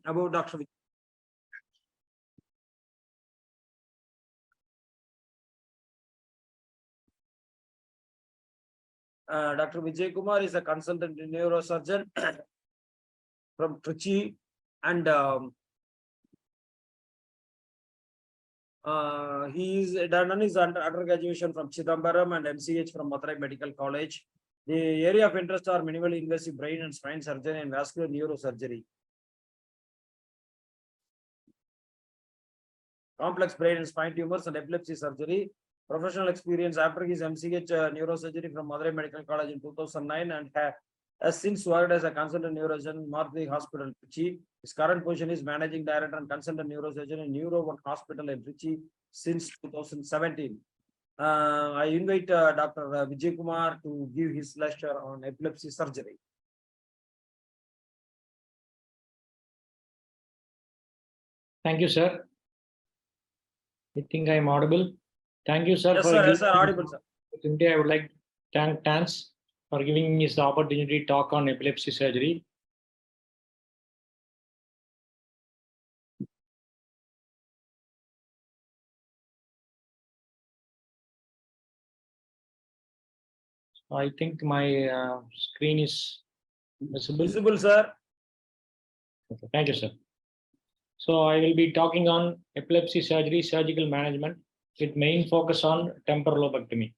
about Dr. Dr. Vijay Kumar is a consultant neurosurgeon from Trichy, and he is done his undergraduation from Chidambaram and MCH from Madurai Medical College. The area of interest are minimally invasive brain and spine surgery and vascular neurosurgery. Complex brain and spine tumors and epilepsy surgery. Professional experience after his MCH neurosurgery from Madurai Medical College in 2009 and has since worked as a consultant neurosurgeon in Marthi Hospital, Trichy. His current position is managing director and consultant neurosurgeon in Neuro One Hospital in Trichy since 2017. I invite Dr. Vijay Kumar to give his lecture on epilepsy surgery. Thank you, sir. I think I am audible. Thank you, sir. Yes, sir. Yes, sir. Audible, sir. Today, I would like to thank TANS for giving me the opportunity to talk on epilepsy surgery. I think my screen is visible. Visible, sir. Okay, thank you, sir. So I will be talking on epilepsy surgery, surgical management, with main focus on temporal lobectomy.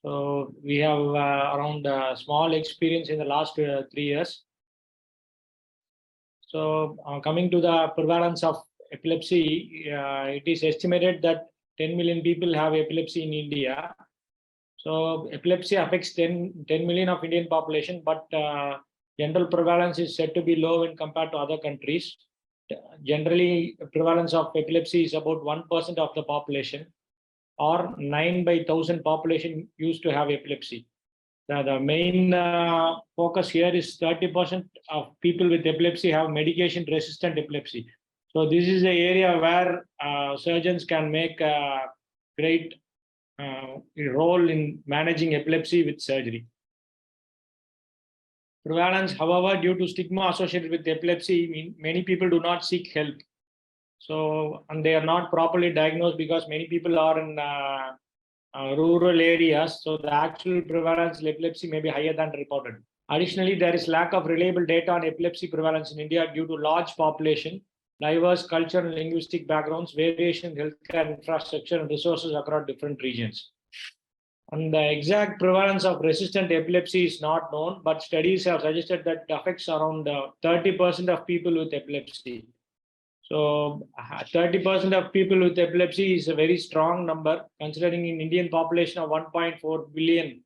So we have around small experience in the last 3 years. So coming to the prevalence of epilepsy, it is estimated that 10 million people have epilepsy in India. So epilepsy affects 10 million of Indian population, but general prevalence is said to be low when compared to other countries. Generally, prevalence of epilepsy is about 1% of the population, or 9 by 1,000 population used to have epilepsy. The main focus here is 30% of people with epilepsy have medication-resistant epilepsy. So this is the area where surgeons can make a great role in managing epilepsy with surgery. Prevalence, however, due to stigma associated with epilepsy, many people do not seek help. So, and they are not properly diagnosed because many people are in rural areas. So the actual prevalence of epilepsy may be higher than reported. Additionally, there is lack of reliable data on epilepsy prevalence in India due to large population, diverse cultural and linguistic backgrounds, variation in healthcare infrastructure and resources across different regions. And the exact prevalence of resistant epilepsy is not known, but studies have suggested that it affects around 30% of people with epilepsy. So 30% of people with epilepsy is a very strong number, considering an Indian population of 1.4 billion.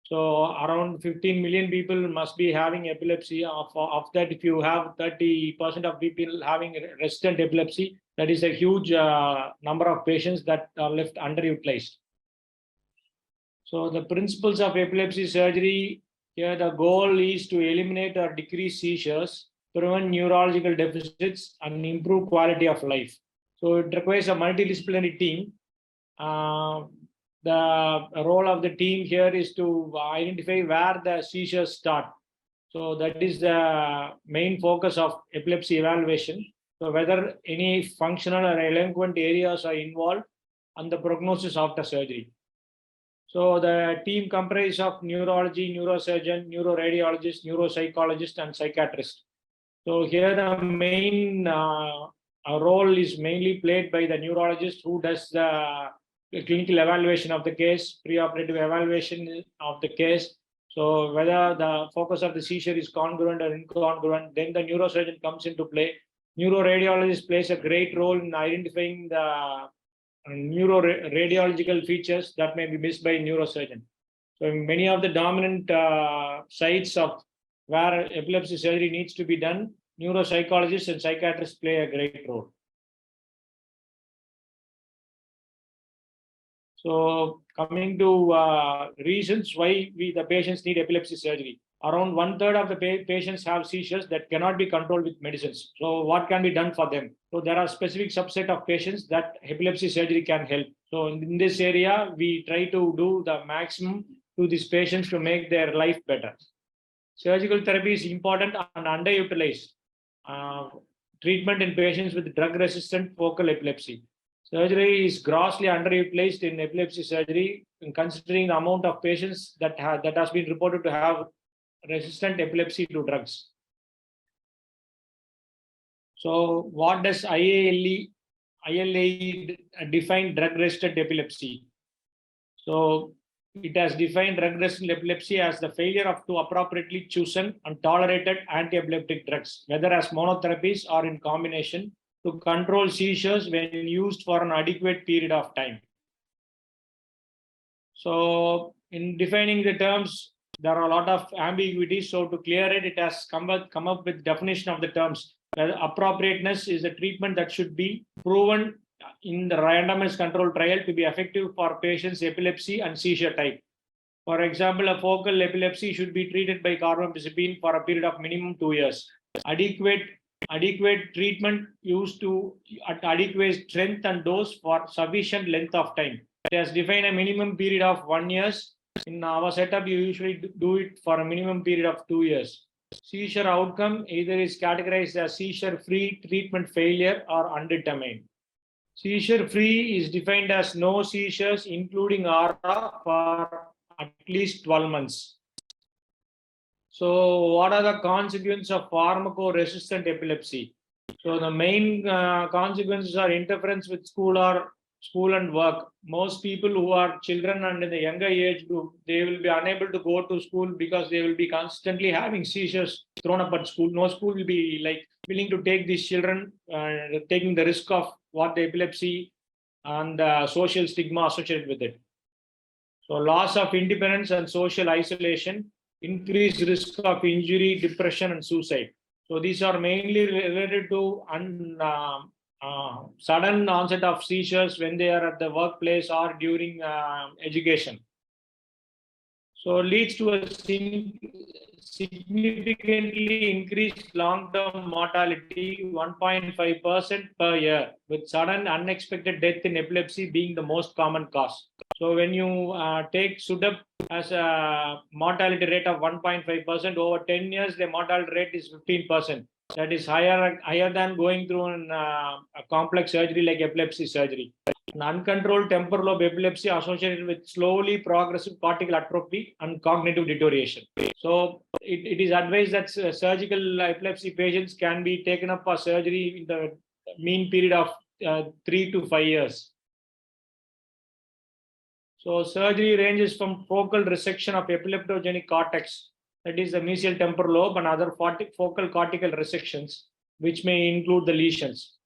So around 15 million people must be having epilepsy. Of that, if you have 30% of people having resistant epilepsy, that is a huge number of patients that are left underutilized. So the principles of epilepsy surgery, here the goal is to eliminate or decrease seizures, prevent neurological deficits, and improve quality of life. So it requires a multidisciplinary team. The role of the team here is to identify where the seizures start. So that is the main focus of epilepsy evaluation. So whether any functional or eloquent areas are involved and the prognosis after surgery. So the team comprises of neurology, neurosurgeon, neuroradiologist, neuropsychologist, and psychiatrist. So here the main role is mainly played by the neurologist, who does the clinical evaluation of the case, preoperative evaluation of the case. So whether the focus of the seizure is congruent or incongruent, then the neurosurgeon comes into play. Neuroradiologist plays a great role in identifying the neuroradiological features that may be missed by neurosurgeon. So many of the dominant sites of where epilepsy surgery needs to be done, neuropsychologists and psychiatrists play a great role. So coming to reasons why the patients need epilepsy surgery. Around 1/3 of the patients have seizures that cannot be controlled with medicines. So what can be done for them? So there are specific subset of patients that epilepsy surgery can help. So in this area, we try to do the maximum to these patients to make their life better. Surgical therapy is important and underutilized. treatment in patients with drug-resistant focal epilepsy. Surgery is grossly underutilized in epilepsy surgery, considering the amount of patients that has been reported to have resistant epilepsy to drugs. So, what does ILAE define drug-resistant epilepsy? So, it has defined drug-resistant epilepsy as the failure to appropriately chosen and tolerated anti-epileptic drugs, whether as monotherapies or in combination, to control seizures when used for an adequate period of time. So, in defining the terms, there are a lot of ambiguities. So, to clear it, it has come up with definition of the terms. Appropriateness is a treatment that should be proven in the randomized control trial to be effective for patients' epilepsy and seizure type. For example, a focal epilepsy should be treated by carbamazepine for a period of minimum 2 years. Adequate treatment used at adequate strength and dose for sufficient length of time. It has defined a minimum period of 1 year. In our setup, you usually do it for a minimum period of 2 years. Seizure outcome either is categorized as seizure-free, treatment failure, or undetermined. Seizure-free is defined as no seizures, including ARA, for at least 12 months. So, what are the consequences of pharmacoresistant epilepsy? So, the main consequences are interference with school and work. Most people who are children and in the younger age group, they will be unable to go to school because they will be constantly having seizures thrown up at school. No school will be willing to take these children, taking the risk of what the epilepsy and the social stigma associated with it. So, loss of independence and social isolation, increased risk of injury, depression, and suicide. So, these are mainly related to sudden onset of seizures when they are at the workplace or during education. So, leads to a significantly increased long-term mortality, 1.5% per year, with sudden unexpected death in epilepsy being the most common cause. So, when you take SUDEP as a mortality rate of 1.5%, over 10 years, the mortality rate is 15%. That is higher than going through a complex surgery like epilepsy surgery. An uncontrolled temporal lobe epilepsy associated with slowly progressive cortical atrophy and cognitive deterioration. So, it is advised that surgical epilepsy patients can be taken up for surgery in the mean period of 3 to 5 years. So, surgery ranges from focal resection of epileptogenic cortex, that is the mesial temporal lobe, and other focal cortical resections, which may include the lesions,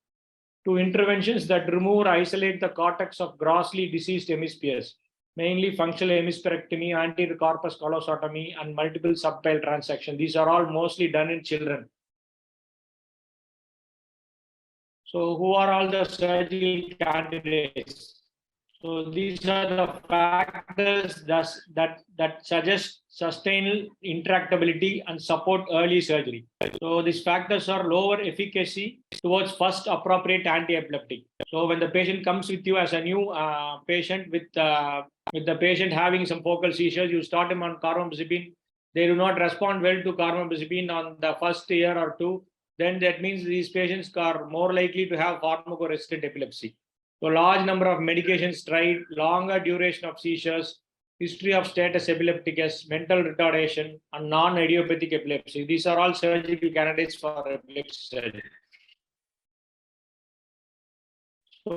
to interventions that remove or isolate the cortex of grossly diseased hemispheres, mainly functional hemispherectomy, anterior corpus callosotomy, and multiple subtail transection. These are all mostly done in children. So, who are all the surgical candidates? So, these are the factors that suggest sustained intractability and support early surgery. So, these factors are lower efficacy towards first appropriate anti-epileptic. So, when the patient comes with you as a new patient with the patient having some focal seizures, you start him on carbamazepine. They do not respond well to carbamazepine on the first year or two. Then that means these patients are more likely to have pharmacoresistant epilepsy. So, large number of medications tried, longer duration of seizures, history of status epilepticus, mental retardation, and non-idiopathic epilepsy. These are all surgical candidates for epilepsy surgery. So,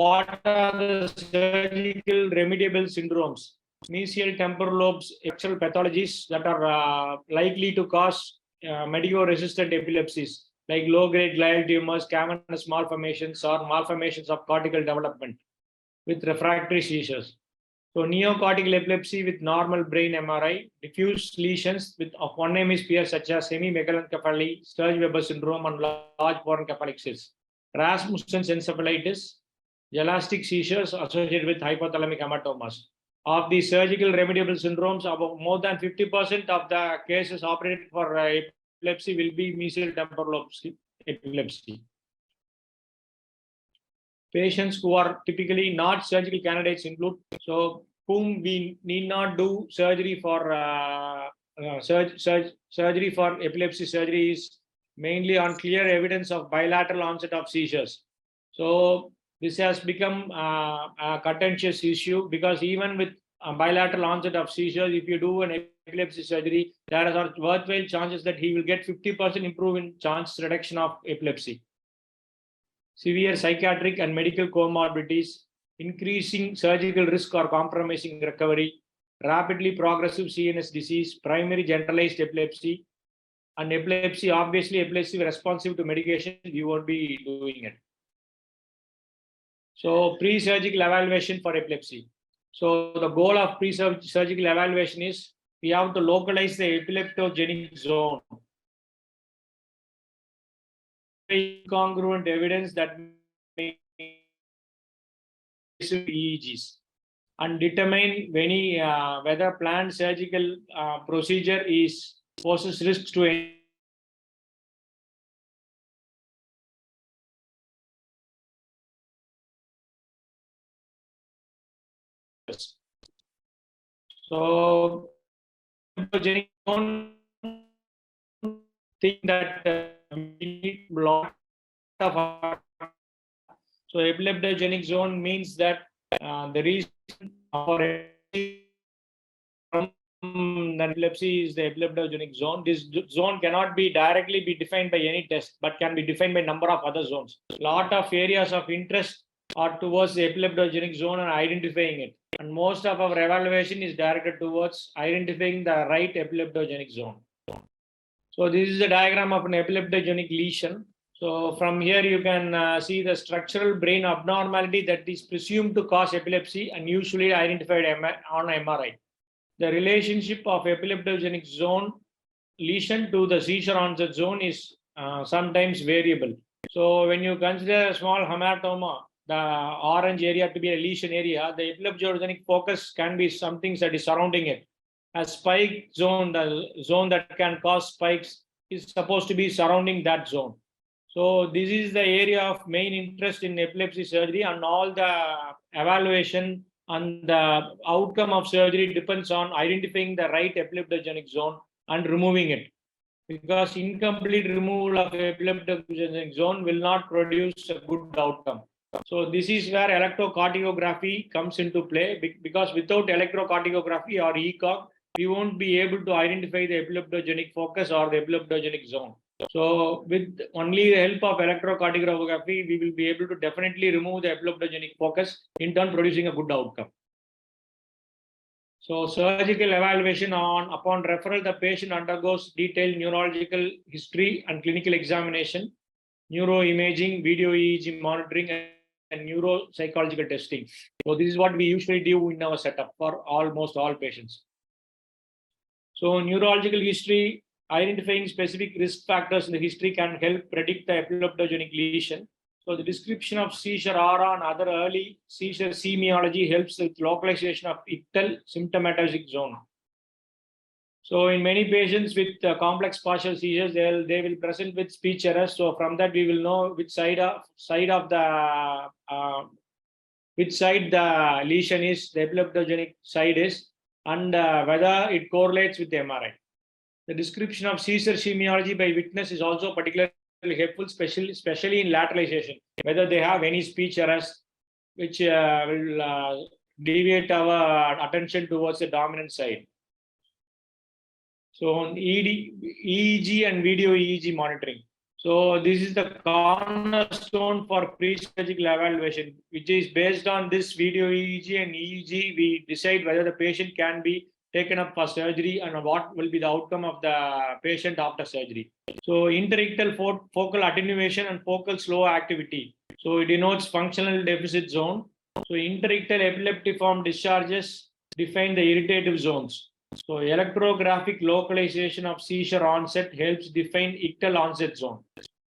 what are the surgical remediable syndromes? Mesial temporal lobes, actual pathologies that are likely to cause medico-resistant epilepsies, like low-grade glial tumors, cavernous malformations, or malformations of cortical development with refractory seizures. So, neocortical epilepsy with normal brain MRI, diffuse lesions of one hemisphere such as hemimegalencephaly, Sturge-Weber syndrome, and large porencephalic cysts. Rasmussen's encephalitis, elastic seizures associated with hypothalamic hematomas. Of the surgical remediable syndromes, about more than 50% of the cases operated for epilepsy will be mesial temporal lobe epilepsy. Patients who are typically not surgical candidates include, so whom we need not do surgery for surgery for epilepsy surgery is mainly on clear evidence of bilateral onset of seizures. So this has become a contentious issue because even with a bilateral onset of seizures, if you do an epilepsy surgery, there are worthwhile chances that he will get 50% improvement chance reduction of epilepsy. Severe psychiatric and medical comorbidities, increasing surgical risk or compromising recovery, rapidly progressive CNS disease, primary generalized epilepsy, and epilepsy, obviously epilepsy responsive to medication, you won't be doing it. So pre-surgical evaluation for epilepsy. So the goal of pre-surgical evaluation is we have to localize the epileptogenic zone. Incongruent evidence that may EEGs and determine whether planned surgical procedure poses risks to any. So don't think that we need a lot of. So epileptogenic zone means that the reason for epilepsy is the epileptogenic zone. This zone cannot be directly defined by any test, but can be defined by number of other zones. A lot of areas of interest are towards the epileptogenic zone and identifying it. And most of our evaluation is directed towards identifying the right epileptogenic zone. So this is a diagram of an epileptogenic lesion. So from here you can see the structural brain abnormality that is presumed to cause epilepsy and usually identified on MRI. The relationship of epileptogenic zone lesion to the seizure onset zone is sometimes variable. So when you consider a small hematoma, the orange area to be a lesion area, the epileptogenic focus can be something that is surrounding it. A spike zone, the zone that can cause spikes, is supposed to be surrounding that zone. So this is the area of main interest in epilepsy surgery, and all the evaluation and the outcome of surgery depends on identifying the right epileptogenic zone and removing it. Because incomplete removal of epileptogenic zone will not produce a good outcome. So this is where electrocardiography comes into play, because without electrocardiography or ECOG, we won't be able to identify the epileptogenic focus or the epileptogenic zone. So with only the help of electrocardiography, we will be able to definitely remove the epileptogenic focus, in turn producing a good outcome. So surgical evaluation upon referral, the patient undergoes detailed neurological history and clinical examination, neuroimaging, video EEG monitoring, and neuropsychological testing. So this is what we usually do in our setup for almost all patients. So neurological history, identifying specific risk factors in the history can help predict the epileptogenic lesion. So the description of seizure aura and other early seizure semiology helps with localization of ictal symptomatologic zone. So in many patients with complex partial seizures, they will present with speech errors. So from that we will know which side the lesion is, the epileptogenic side is, and whether it correlates with the MRI. The description of seizure semiology by witness is also particularly helpful, especially in lateralization, whether they have any speech errors which will deviate our attention towards the dominant side. So on EEG and video EEG monitoring. So this is the cornerstone for pre-surgical evaluation, which is based on this video EEG and EEG. We decide whether the patient can be taken up for surgery and what will be the outcome of the patient after surgery. So interictal focal attenuation and focal slow activity. So it denotes functional deficit zone. So interictal epileptiform discharges define the irritative zones. So electrographic localization of seizure onset helps define ictal onset zone.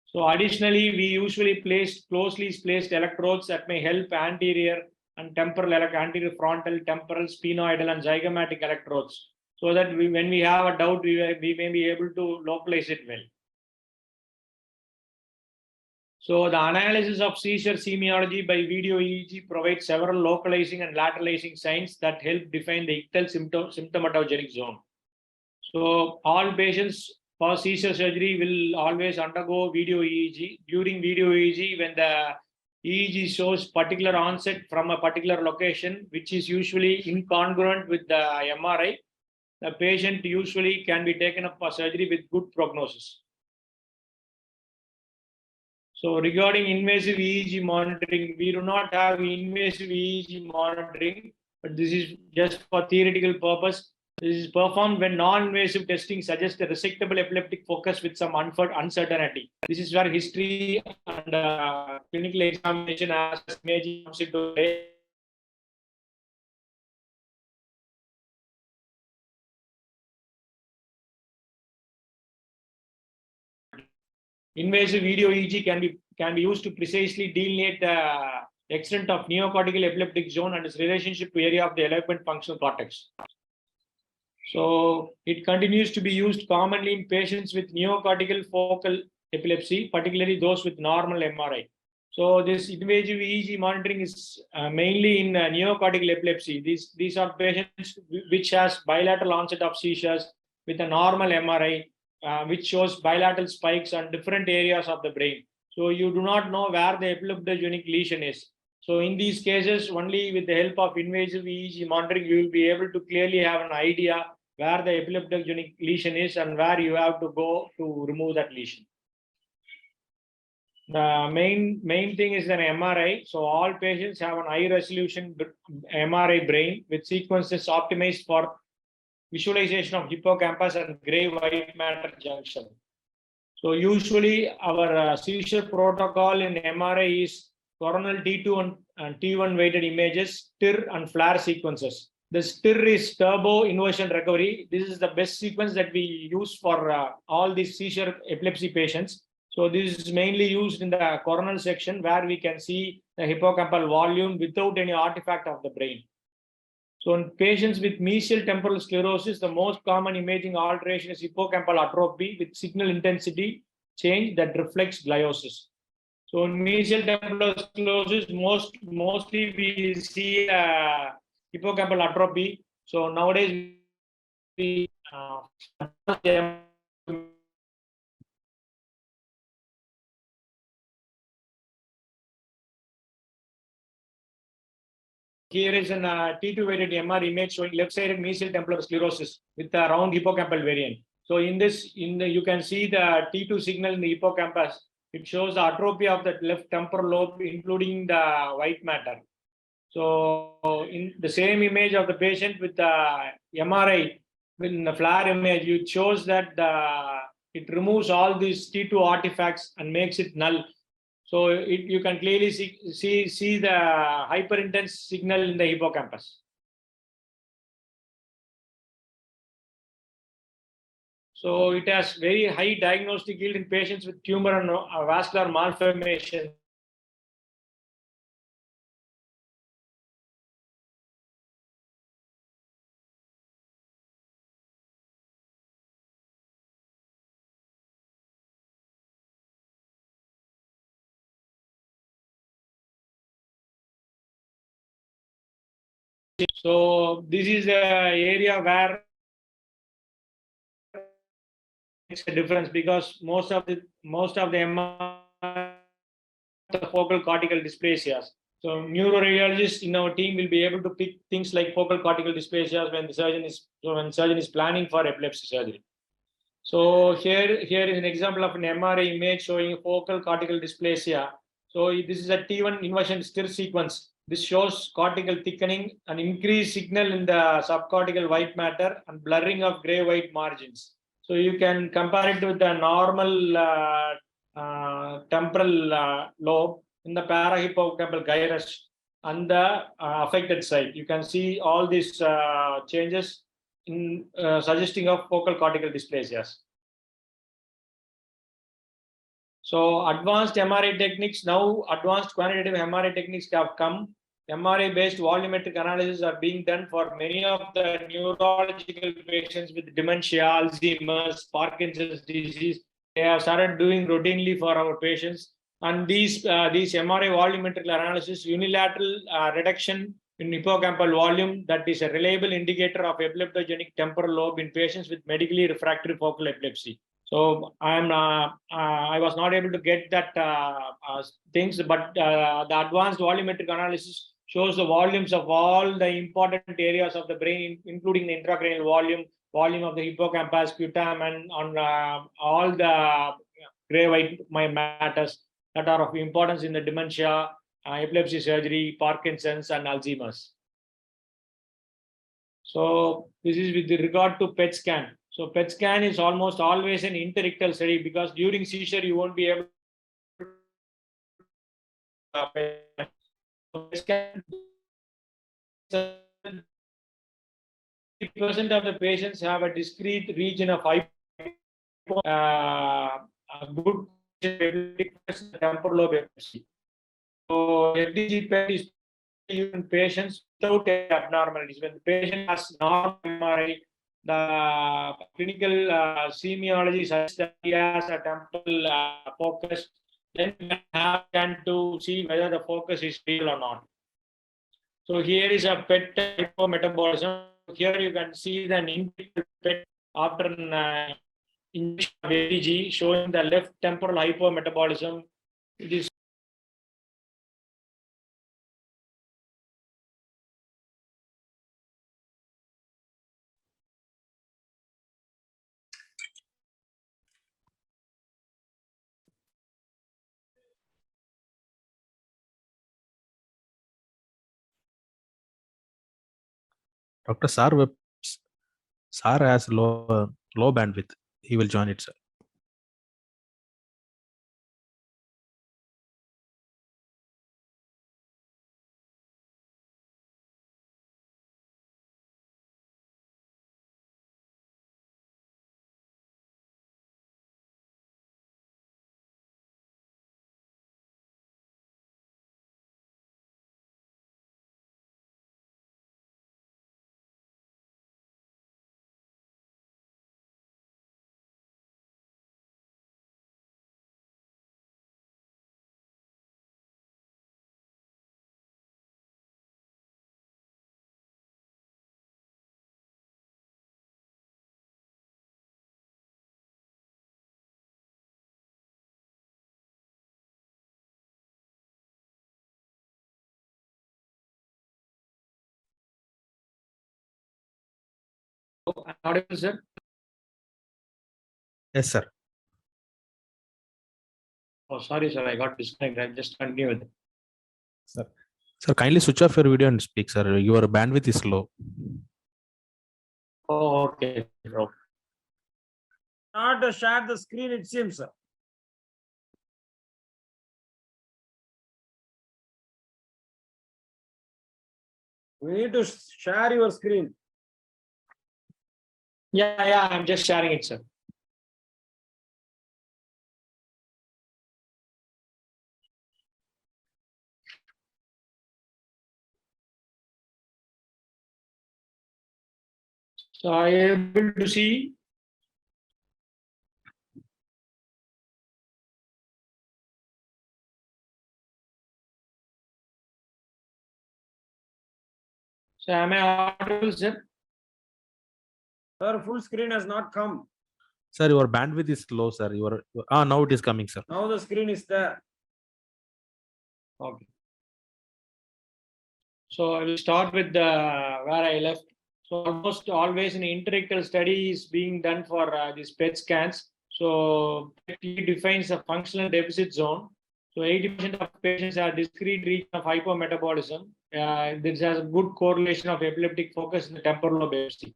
So additionally, we usually place closely placed electrodes that may help anterior and temporal, anterior frontal, temporal, sphenoidal, and zygomatic electrodes, so that when we have a doubt, we may be able to localize it well. So the analysis of seizure semiology by video EEG provides several localizing and lateralizing signs that help define the ictal symptomatogenic zone. So all patients for seizure surgery will always undergo video EEG. During video EEG, when the EEG shows particular onset from a particular location, which is usually incongruent with the MRI, the patient usually can be taken up for surgery with good prognosis. So regarding invasive EEG monitoring, we do not have invasive EEG monitoring, but this is just for theoretical purpose. This is performed when non-invasive testing suggests a resectable epileptic focus with some uncertainty. This is where history and clinical examination as imaging comes into play. Invasive video EEG can be used to precisely delineate the extent of neocortical epileptic zone and its relationship to area of the development functional cortex. So it continues to be used commonly in patients with neocortical focal epilepsy, particularly those with normal MRI. So this invasive EEG monitoring is mainly in neocortical epilepsy. These are patients which has bilateral onset of seizures with a normal MRI, which shows bilateral spikes on different areas of the brain. So you do not know where the epileptogenic lesion is. So in these cases, only with the help of invasive EEG monitoring, you will be able to clearly have an idea where the epileptogenic lesion is and where you have to go to remove that lesion. The main thing is an MRI. So all patients have an high resolution MRI brain with sequences optimized for visualization of hippocampus and gray white matter junction. So usually our seizure protocol in MRI is coronal T2 and T1 weighted images, STIR and FLAIR sequences. The STIR is turbo inversion recovery. This is the best sequence that we use for all these seizure epilepsy patients. So this is mainly used in the coronal section where we can see the hippocampal volume without any artifact of the brain. So in patients with mesial temporal sclerosis, the most common imaging alteration is hippocampal atrophy with signal intensity change that reflects gliosis. So in mesial temporal sclerosis, mostly we see hippocampal atrophy. So nowadays we here is an T2 weighted MR image showing left-sided mesial temporal sclerosis with a round hippocampal variant. So in this, you can see the T2 signal in the hippocampus. It shows the atrophy of the left temporal lobe, including the white matter. So in the same image of the patient with the MRI, in the FLAIR image, it shows that it removes all these T2 artifacts and makes it null. So you can clearly see the hyperintense signal in the hippocampus. So it has very high diagnostic yield in patients with tumor and vascular malformation. So this is the area where makes a difference because most of the focal cortical dysplasias. So neuroradiologists in our team will be able to pick things like focal cortical dysplasias when the surgeon is planning for epilepsy surgery. So here is an example of an MRI image showing focal cortical dysplasia. So this is a T1 inversion STIR sequence. This shows cortical thickening and increased signal in the subcortical white matter and blurring of gray-white margins. So you can compare it with the normal temporal lobe in the parahippocampal gyrus on the affected side. You can see all these changes in suggesting of focal cortical dysplasias. So advanced MRI techniques, now advanced quantitative MRI techniques have come. MRI based volumetric analysis are being done for many of the neurological patients with dementia, Alzheimer's, Parkinson's disease. They have started doing routinely for our patients. And these MRI volumetric analysis, unilateral reduction in hippocampal volume, that is a reliable indicator of epileptogenic temporal lobe in patients with medically refractory focal epilepsy. So I was not able to get that things, but the advanced volumetric analysis shows the volumes of all the important areas of the brain, including the intracranial volume of the hippocampus, putamen, on all the gray white matters that are of importance in the dementia, epilepsy surgery, Parkinson's, and Alzheimer's. So this is with regard to PET scan. So PET scan is almost always an interictal study because during seizure you won't be able to PET scan. 50% of the patients have a discrete region of a good temporal lobe epilepsy. So FDG-PET is used in patients without abnormalities. When the patient has normal MRI, the clinical semiology suggests that he has a temporal focus. Then we have to see whether the focus is real or not. So here is a PET hypometabolism. Here you can see the individual PET after an injection of EEG showing the left temporal hypometabolism. It is Dr. Sar has low bandwidth. He will join it, sir. audible, sir. Yes, sir. Oh, sorry, sir. I got disconnected. I'll just continue with it. Sir, kindly switch off your video and speak, sir. Your bandwidth is low. Oh, okay. Not share the screen, it seems. We need to share your screen. Yeah, I'm just sharing it, sir. So I am able to see. So am I audible, sir? Sir, full screen has not come. Sir, your bandwidth is low, sir. Now it is coming, sir. Now the screen is there. Okay. So I will start with where I left. So almost always an interictal study is being done for these PET scans. So PET defines a functional deficit zone. So 80% of patients have discrete region of hypometabolism. This has a good correlation of epileptic focus in the temporal lobe epilepsy.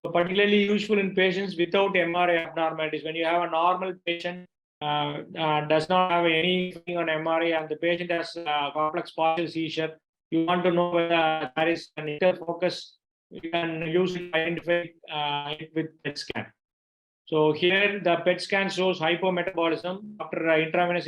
So particularly useful in patients without MRI abnormalities. When you have a normal patient does not have anything on MRI and the patient has complex partial seizure, you want to know whether there is an interfocus. You can use it to identify it with PET scan. So here the PET scan shows hypometabolism after intravenous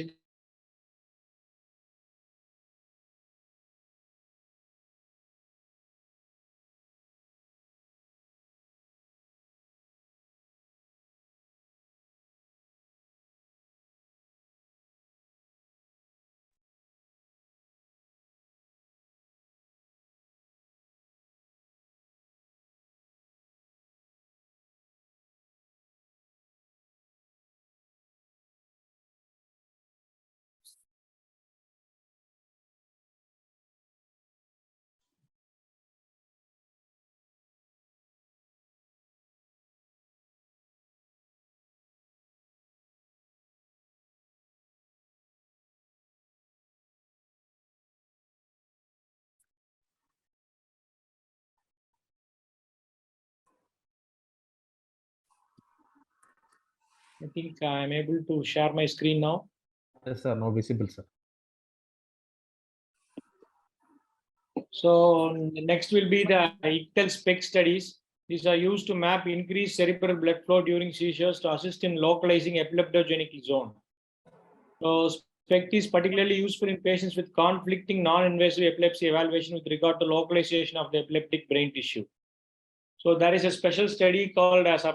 I think I'm able to share my screen now. Yes, sir. No visible, sir. So next will be the ictal SPECT studies. These are used to map increased cerebral blood flow during seizures to assist in localizing epileptogenic zone. So SPECT is particularly useful in patients with conflicting non-invasive epilepsy evaluation with regard to localization of the epileptic brain tissue. So there is a special study called as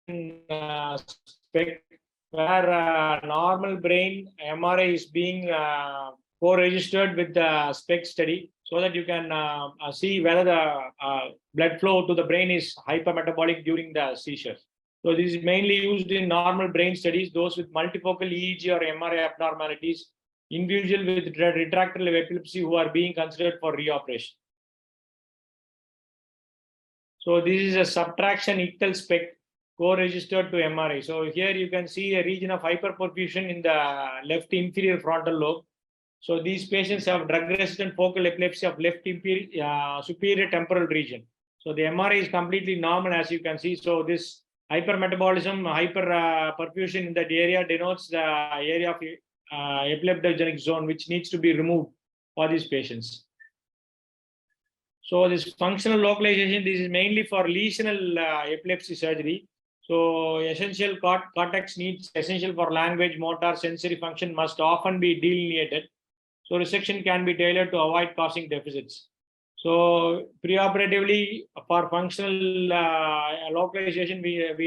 SPECT, where normal brain MRI is being co-registered with the SPECT study, so that you can see whether the blood flow to the brain is hypermetabolic during the seizures. So this is mainly used in normal brain studies, those with multifocal EEG or MRI abnormalities, individuals with retractable epilepsy who are being considered for reoperation. So this is a subtraction ictal SPECT co-registered to MRI. So here you can see a region of hyperperfusion in the left inferior frontal lobe. So these patients have drug-resistant focal epilepsy of left superior temporal region. So the MRI is completely normal, as you can see. So this hypermetabolism, hyperperfusion in that area denotes the area of epileptogenic zone, which needs to be removed for these patients. So this functional localization, this is mainly for lesional epilepsy surgery. So essential cortex needs essential for language, motor, sensory function must often be delineated. So resection can be tailored to avoid causing deficits. So preoperatively for functional localization, we have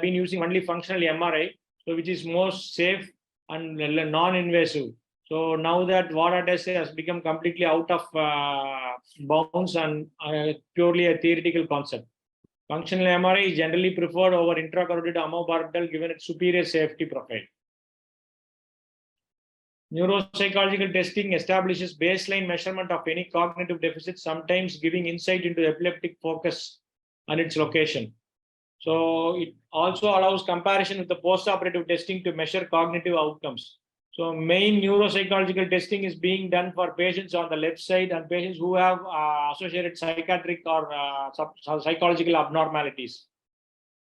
been using only functional MRI, so which is most safe and non-invasive. So now that water test has become completely out of bounds and purely a theoretical concept. Functional MRI is generally preferred over intracarotid amobarbital given its superior safety profile. Neuropsychological testing establishes baseline measurement of any cognitive deficit, sometimes giving insight into epileptic focus and its location. So it also allows comparison with the postoperative testing to measure cognitive outcomes. So main neuropsychological testing is being done for patients on the left side and patients who have associated psychiatric or psychological abnormalities.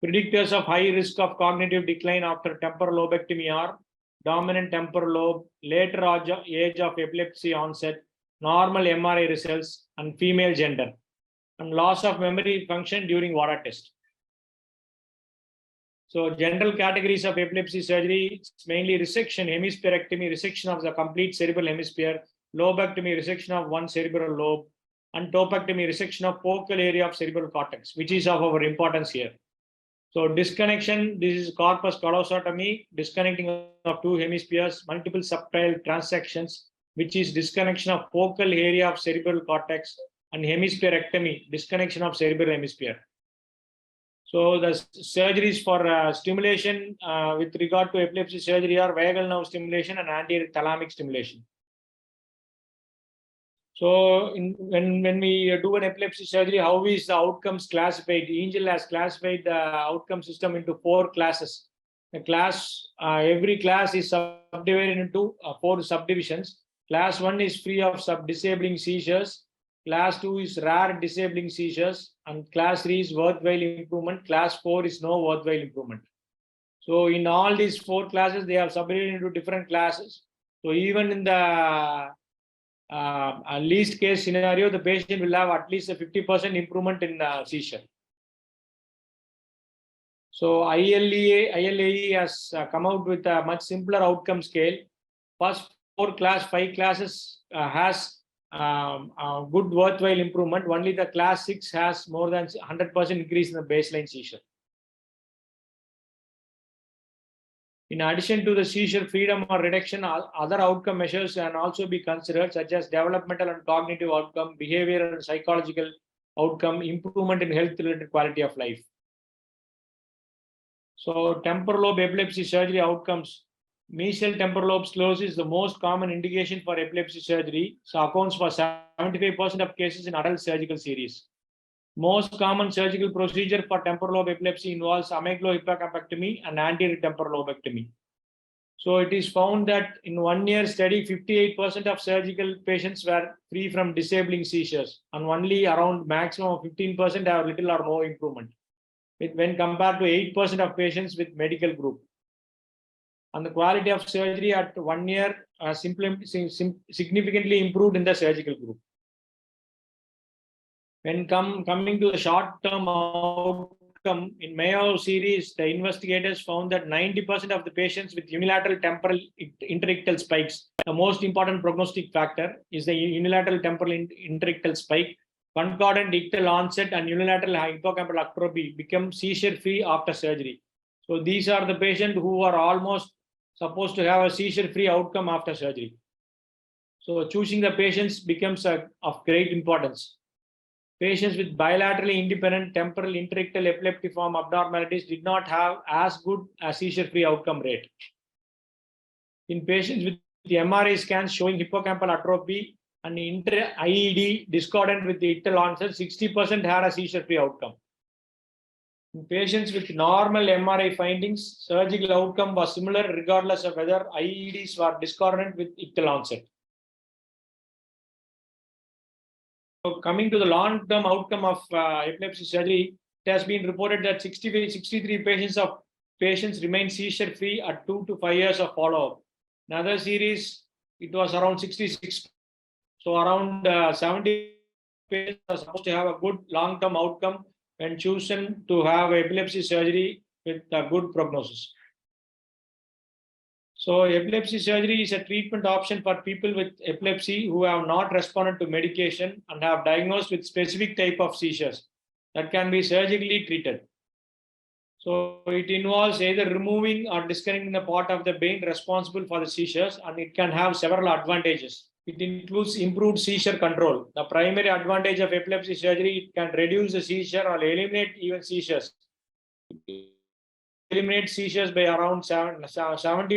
Predictors of high risk of cognitive decline after temporal lobectomy are dominant temporal lobe, later age of epilepsy onset, normal MRI results, and female gender, and loss of memory function during water test. So general categories of epilepsy surgery, it's mainly resection, hemispherectomy, resection of the complete cerebral hemisphere, lobectomy, resection of one cerebral lobe, and topectomy, resection of focal area of cerebral cortex, which is of our importance here. So disconnection, this is corpus callosotomy, disconnecting of two hemispheres, multiple subtail transections, which is disconnection of focal area of cerebral cortex, and hemispherectomy, disconnection of cerebral hemisphere. So the surgeries for stimulation with regard to epilepsy surgery are vagal nerve stimulation and anterior thalamic stimulation. So when we do an epilepsy surgery, how is the outcomes classified? Angel has classified the outcome system into 4 classes. The class, every class is subdivided into 4 subdivisions. Class 1 is free of disabling seizures. Class 2 is rare disabling seizures, and class 3 is worthwhile improvement. Class 4 is no worthwhile improvement. So in all these 4 classes, they are subdivided into different classes. So even in the least case scenario, the patient will have at least a 50% improvement in seizure. So ILAE has come out with a much simpler outcome scale. First 5 classes has good worthwhile improvement. Only the class 6 has more than 100% increase in the baseline seizure. In addition to the seizure freedom or reduction, other outcome measures can also be considered, such as developmental and cognitive outcome, behavioral and psychological outcome, improvement in health-related quality of life. So temporal lobe epilepsy surgery outcomes. Mesial temporal lobe sclerosis is the most common indication for epilepsy surgery, so accounts for 75% of cases in adult surgical series. Most common surgical procedure for temporal lobe epilepsy involves amygdalohippocapectomy and anterior temporal lobectomy. So it is found that in 1-year study, 58% of surgical patients were free from disabling seizures, and only around maximum of 15% have little or no improvement. when compared to 8% of patients with medical group. And the quality of surgery at 1 year significantly improved in the surgical group. When coming to the short-term outcome, in Mayo series, the investigators found that 90% of the patients with unilateral temporal interictal spikes, the most important prognostic factor is the unilateral temporal interictal spike, concordant ictal onset and unilateral hippocampal atrophy become seizure-free after surgery. So these are the patients who are almost supposed to have a seizure-free outcome after surgery. So choosing the patients becomes of great importance. Patients with bilaterally independent temporal interictal epileptiform abnormalities did not have as good a seizure-free outcome rate. In patients with the MRI scans showing hippocampal atrophy and IED discordant with the ictal onset, 60% had a seizure-free outcome. In patients with normal MRI findings, surgical outcome was similar regardless of whether IEDs were discordant with ictal onset. So coming to the long-term outcome of epilepsy surgery, it has been reported that 63 patients remain seizure-free at 2 to 5 years of follow-up. In other series, it was around 66. So around 70 patients are supposed to have a good long-term outcome when chosen to have epilepsy surgery with a good prognosis. So epilepsy surgery is a treatment option for people with epilepsy who have not responded to medication and have diagnosed with specific type of seizures that can be surgically treated. So it involves either removing or disconnecting the part of the brain responsible for the seizures, and it can have several advantages. It includes improved seizure control. The primary advantage of epilepsy surgery, it can reduce the seizure or eliminate even seizures. Eliminate seizures by around 70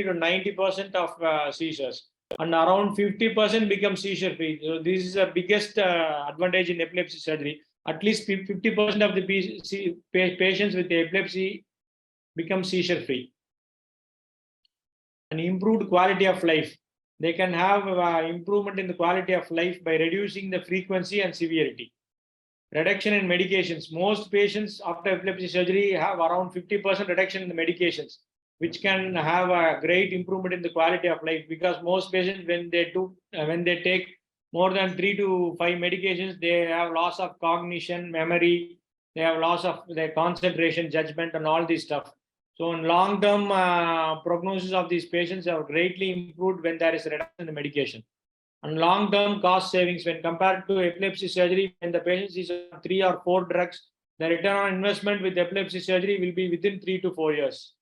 to 90% of seizures, and around 50% become seizure free. So this is the biggest advantage in epilepsy surgery. At least 50% of the patients with epilepsy become seizure free. An improved quality of life. They can have improvement in the quality of life by reducing the frequency and severity. Reduction in medications. Most patients after epilepsy surgery have around 50% reduction in the medications, which can have a great improvement in the quality of life, because most patients, when they take more than 3 to 5 medications, they have loss of cognition, memory, they have loss of their concentration, judgment, and all this stuff. So in long-term prognosis of these patients have greatly improved when there is a reduction in the medication. And long-term cost savings when compared to epilepsy surgery, when the patient is on 3 or 4 drugs, the return on investment with epilepsy surgery will be within 3 to 4 years.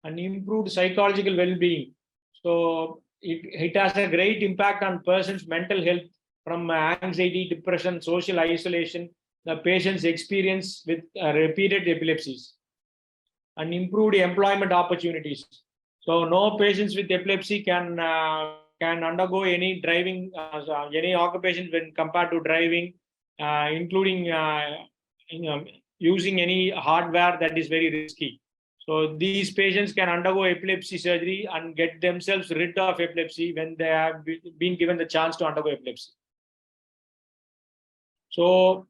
And improved psychological well-being. So it has a great impact on person's mental health, from anxiety, depression, social isolation, the patient's experience with repeated epilepsies. And improved employment opportunities. So no patients with epilepsy can undergo any driving, any occupation when compared to driving, including using any hardware that is very risky. So these patients can undergo epilepsy surgery and get themselves rid of epilepsy when they have been given the chance to undergo epilepsy. So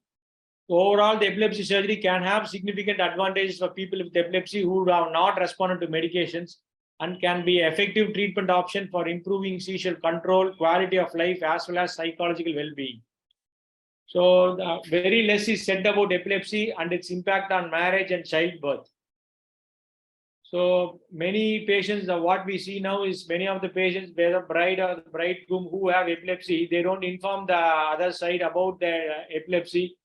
overall, the epilepsy surgery can have significant advantages for people with epilepsy who have not responded to medications, and can be an effective treatment option for improving seizure control, quality of life, as well as psychological well-being. So very less is said about epilepsy and its impact on marriage and childbirth. So many patients, what we see now is many of the patients, whether bride or the bridegroom who have epilepsy, they don't inform the other side about their epilepsy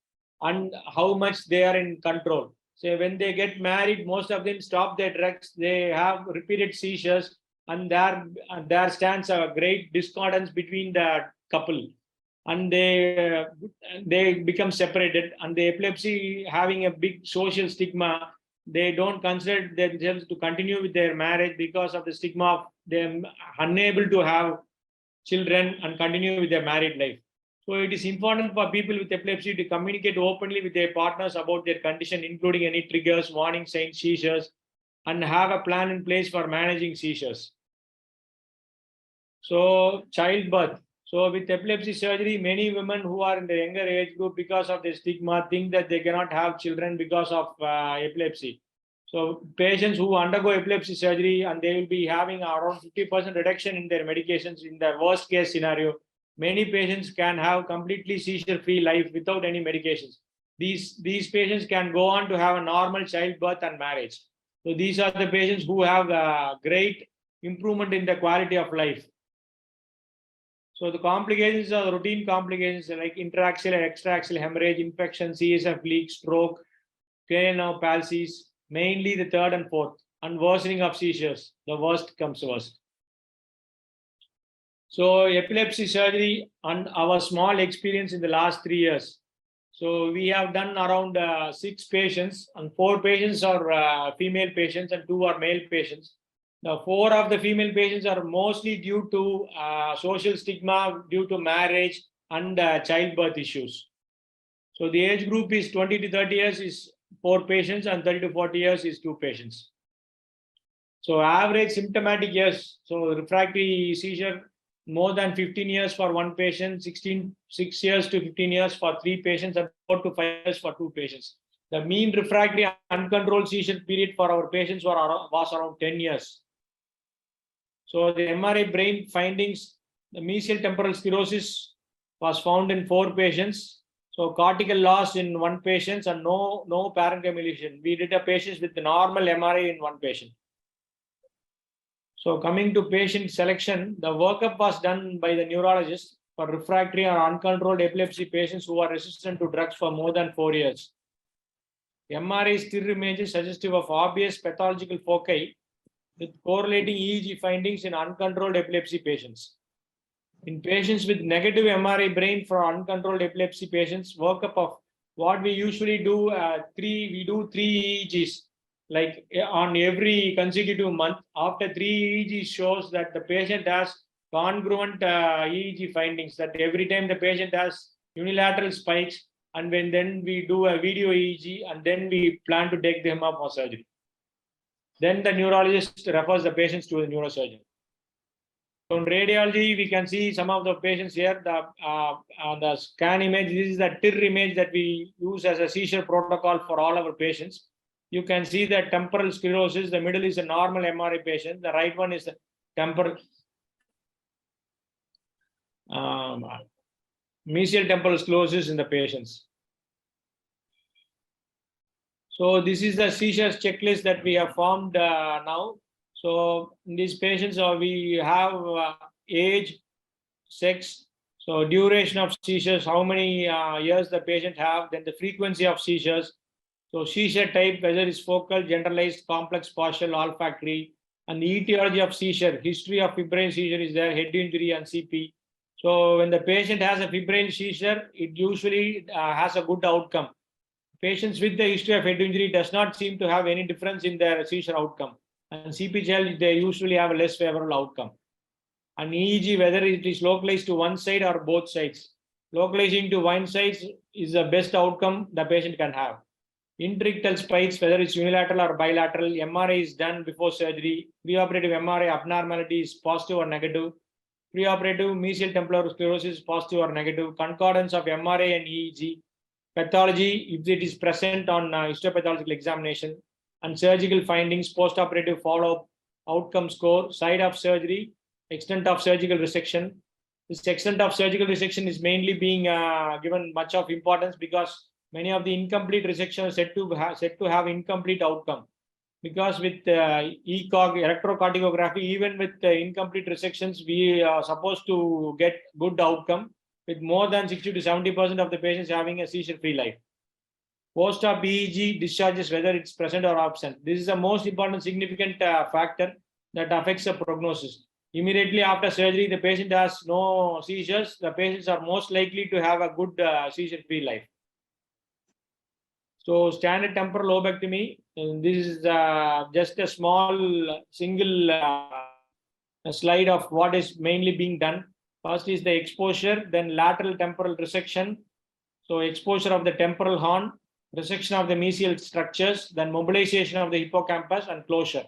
and how much they are in control. So when they get married, most of them stop their drugs, they have repeated seizures, and there stands a great discordance between the couple, and they become separated, and the epilepsy having a big social stigma, they don't consider themselves to continue with their marriage because of the stigma of them unable to have children and continue with their married life. So it is important for people with epilepsy to communicate openly with their partners about their condition, including any triggers, warning signs, seizures, and have a plan in place for managing seizures. So childbirth. So with epilepsy surgery, many women who are in the younger age group, because of the stigma, think that they cannot have children because of epilepsy. So patients who undergo epilepsy surgery, and they will be having around 50% reduction in their medications in the worst case scenario. Many patients can have completely seizure-free life without any medications. These patients can go on to have a normal childbirth and marriage. So these are the patients who have a great improvement in the quality of life. So the complications are routine complications like intraaxial and extraaxial hemorrhage, infection, CSF leak, stroke, cranial palsies, mainly the third and fourth, and worsening of seizures. The worst comes worst. So epilepsy surgery and our small experience in the last 3 years. So we have done around 6 patients, and 4 patients are female patients and 2 are male patients. Now, 4 of the female patients are mostly due to social stigma due to marriage and childbirth issues. So the age group is 20 to 30 years is 4 patients, and 30 to 40 years is 2 patients. So average symptomatic years, so refractory seizure, more than 15 years for 1 patient, 6 years to 15 years for 3 patients, and 4 to 5 years for 2 patients. The mean refractory uncontrolled seizure period for our patients was around 10 years. So the MRI brain findings, the mesial temporal sclerosis was found in 4 patients. So cortical loss in 1 patient and no parenchymal lesion. We did a patient with the normal MRI in 1 patient. So coming to patient selection, the workup was done by the neurologist for refractory or uncontrolled epilepsy patients who are resistant to drugs for more than 4 years. MRI still remains suggestive of obvious pathological foci with correlating EEG findings in uncontrolled epilepsy patients. In patients with negative MRI brain for uncontrolled epilepsy patients, workup of what we usually do, we do 3 EEGs, like on every consecutive month. After 3 EEGs shows that the patient has congruent EEG findings, that every time the patient has unilateral spikes, and then we do a video EEG, and then we plan to take them up for surgery. Then the neurologist refers the patients to the neurosurgeon. So in radiology, we can see some of the patients here. The scan image, this is the TIR image that we use as a seizure protocol for all our patients. You can see that temporal sclerosis, the middle is a normal MRI patient, the right one is the temporal mesial temporal sclerosis in the patients. So this is the seizure checklist that we have formed now. So in these patients, we have age, sex, so duration of seizures, how many years the patient have, then the frequency of seizures. So seizure type, whether it's focal, generalized, complex, partial, olfactory, and the etiology of seizure, history of febrile seizure is there, head injury and CP. So when the patient has a febrile seizure, it usually has a good outcome. Patients with the history of head injury does not seem to have any difference in their seizure outcome. And CP they usually have a less favorable outcome. And EEG, whether it is localized to one side or both sides. Localizing to one side is the best outcome the patient can have. Intrictal spikes, whether it's unilateral or bilateral, MRI is done before surgery. Preoperative MRI abnormality is positive or negative. Preoperative mesial temporal sclerosis is positive or negative. Concordance of MRI and EEG. Pathology, if it is present on histopathological examination. And surgical findings, post-operative follow-up, outcome score, site of surgery, extent of surgical resection. This extent of surgical resection is mainly being given much of importance because many of the incomplete resections are said to have incomplete outcome. Because with ECOG, electrocardiography, even with incomplete resections, we are supposed to get good outcome with more than 60 to 70% of the patients having a seizure-free life. Post-op EEG discharges, whether it's present or absent. This is the most important significant factor that affects the prognosis. Immediately after surgery, the patient has no seizures. The patients are most likely to have a good seizure-free life. So standard temporal lobectomy, this is just a small single slide of what is mainly being done. First is the exposure, then lateral temporal resection. So exposure of the temporal horn, resection of the mesial structures, then mobilization of the hippocampus and closure.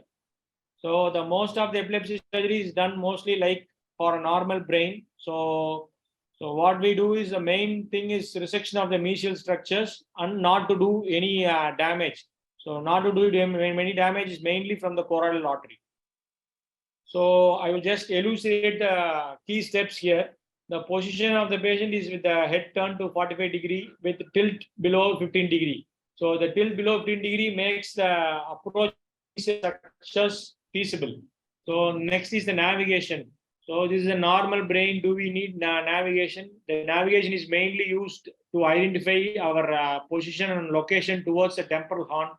So the most of the epilepsy surgery is done mostly like for a normal brain. So So what we do is the main thing is resection of the mesial structures and not to do any damage. So not to do many damage is mainly from the choroidal artery. So I will just elucidate the key steps here. The position of the patient is with the head turned to 45 degree with tilt below 15 degree. So the tilt below 15 degree makes the approach structures feasible. So next is the navigation. So this is a normal brain. Do we need navigation? The navigation is mainly used to identify our position and location towards the temporal horn.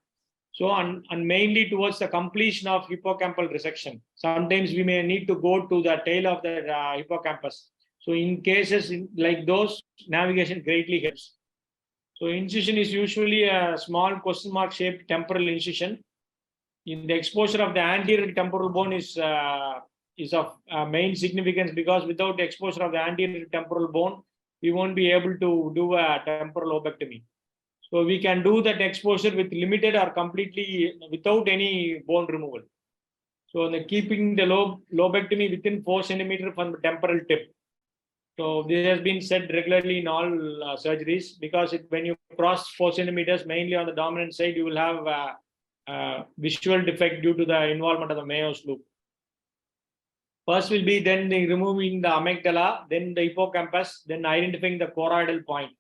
So, and mainly towards the completion of hippocampal resection. Sometimes we may need to go to the tail of the hippocampus. So in cases like those, navigation greatly helps. So incision is usually a small question mark shaped temporal incision. In the exposure of the anterior temporal bone is of main significance, because without the exposure of the anterior temporal bone, we won't be able to do a temporal lobectomy. So we can do that exposure with limited or completely without any bone removal. So keeping the lobectomy within 4 centimeters from the temporal tip. So this has been said regularly in all surgeries, because when you cross 4 centimeters, mainly on the dominant side, you will have visual defect due to the involvement of the Mayer's loop. First will be then removing the amygdala, then the hippocampus, then identifying the choroidal point.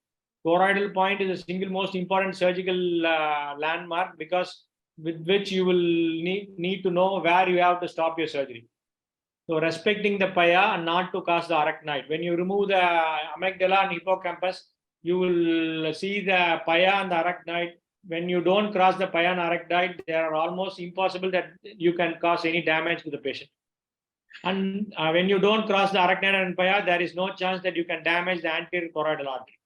Choroidal point is the single most important surgical landmark, because with which you will need to know where you have to stop your surgery. So respecting the pia and not to cause the arachnoid. When you remove the amygdala and hippocampus, you will see the pia and the arachnoid. When you don't cross the pia and arachnoid, they are almost impossible that you can cause any damage to the patient. And when you don't cross the arachnoid and pia, there is no chance that you can damage the anterior choroidal artery.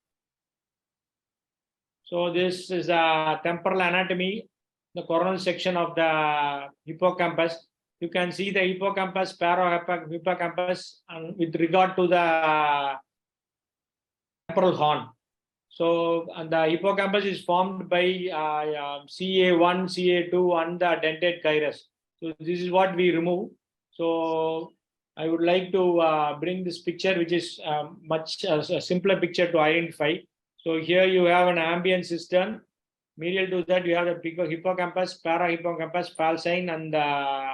So this is a temporal anatomy, the coronal section of the hippocampus. You can see the hippocampus, para-hippocampus, and with regard to the temporal horn. So and the hippocampus is formed by CA1, CA2, and the dentate gyrus. So this is what we remove. So I would like to bring this picture, which is much a simpler picture to identify. So here you have an ambient cistern. Medial to that, you have the hippocampus, para-hippocampus, falcine, and the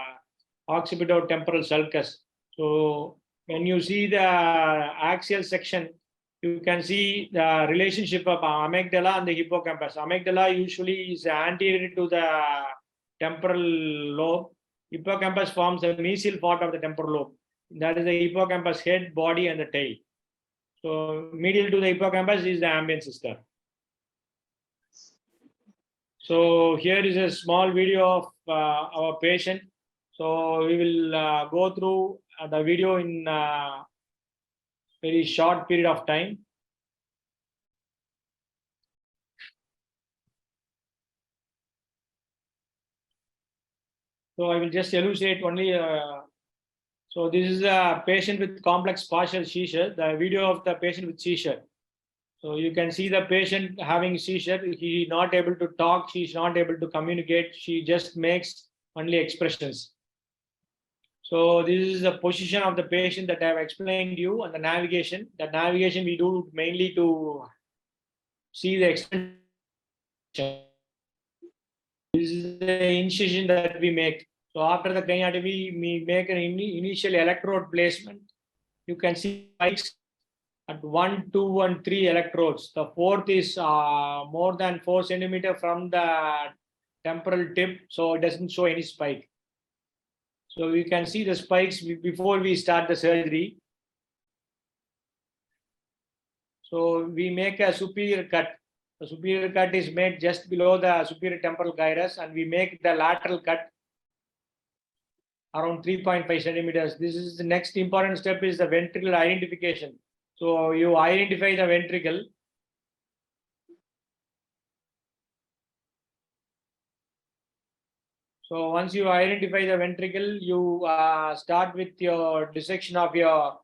occipitotemporal sulcus. So when you see the axial section, you can see the relationship of amygdala and the hippocampus. Amygdala usually is anterior to the temporal lobe. Hippocampus forms the mesial part of the temporal lobe. That is the hippocampus head, body, and the tail. So medial to the hippocampus is the ambient cistern. So here is a small video of our patient. So we will go through the video in very short period of time. So I will just elucidate only. So this is a patient with complex partial seizure, the video of the patient with seizure. So you can see the patient having seizure. He is not able to talk. She is not able to communicate. She just makes only expressions. So this is the position of the patient that I have explained to you, and the navigation. The navigation we do mainly to see the extension. This is the incision that we make. So after the craniotomy, we make an initial electrode placement. You can see spikes at 1, 2, and 3 electrodes. The fourth is more than 4 centimeters from the temporal tip, so it doesn't show any spike. So you can see the spikes before we start the surgery. So we make a superior cut. The superior cut is made just below the superior temporal gyrus, and we make the lateral cut around 3.5 centimeters. This is the next important step, is the ventricle identification. So you identify the ventricle. So once you identify the ventricle, you start with your dissection of your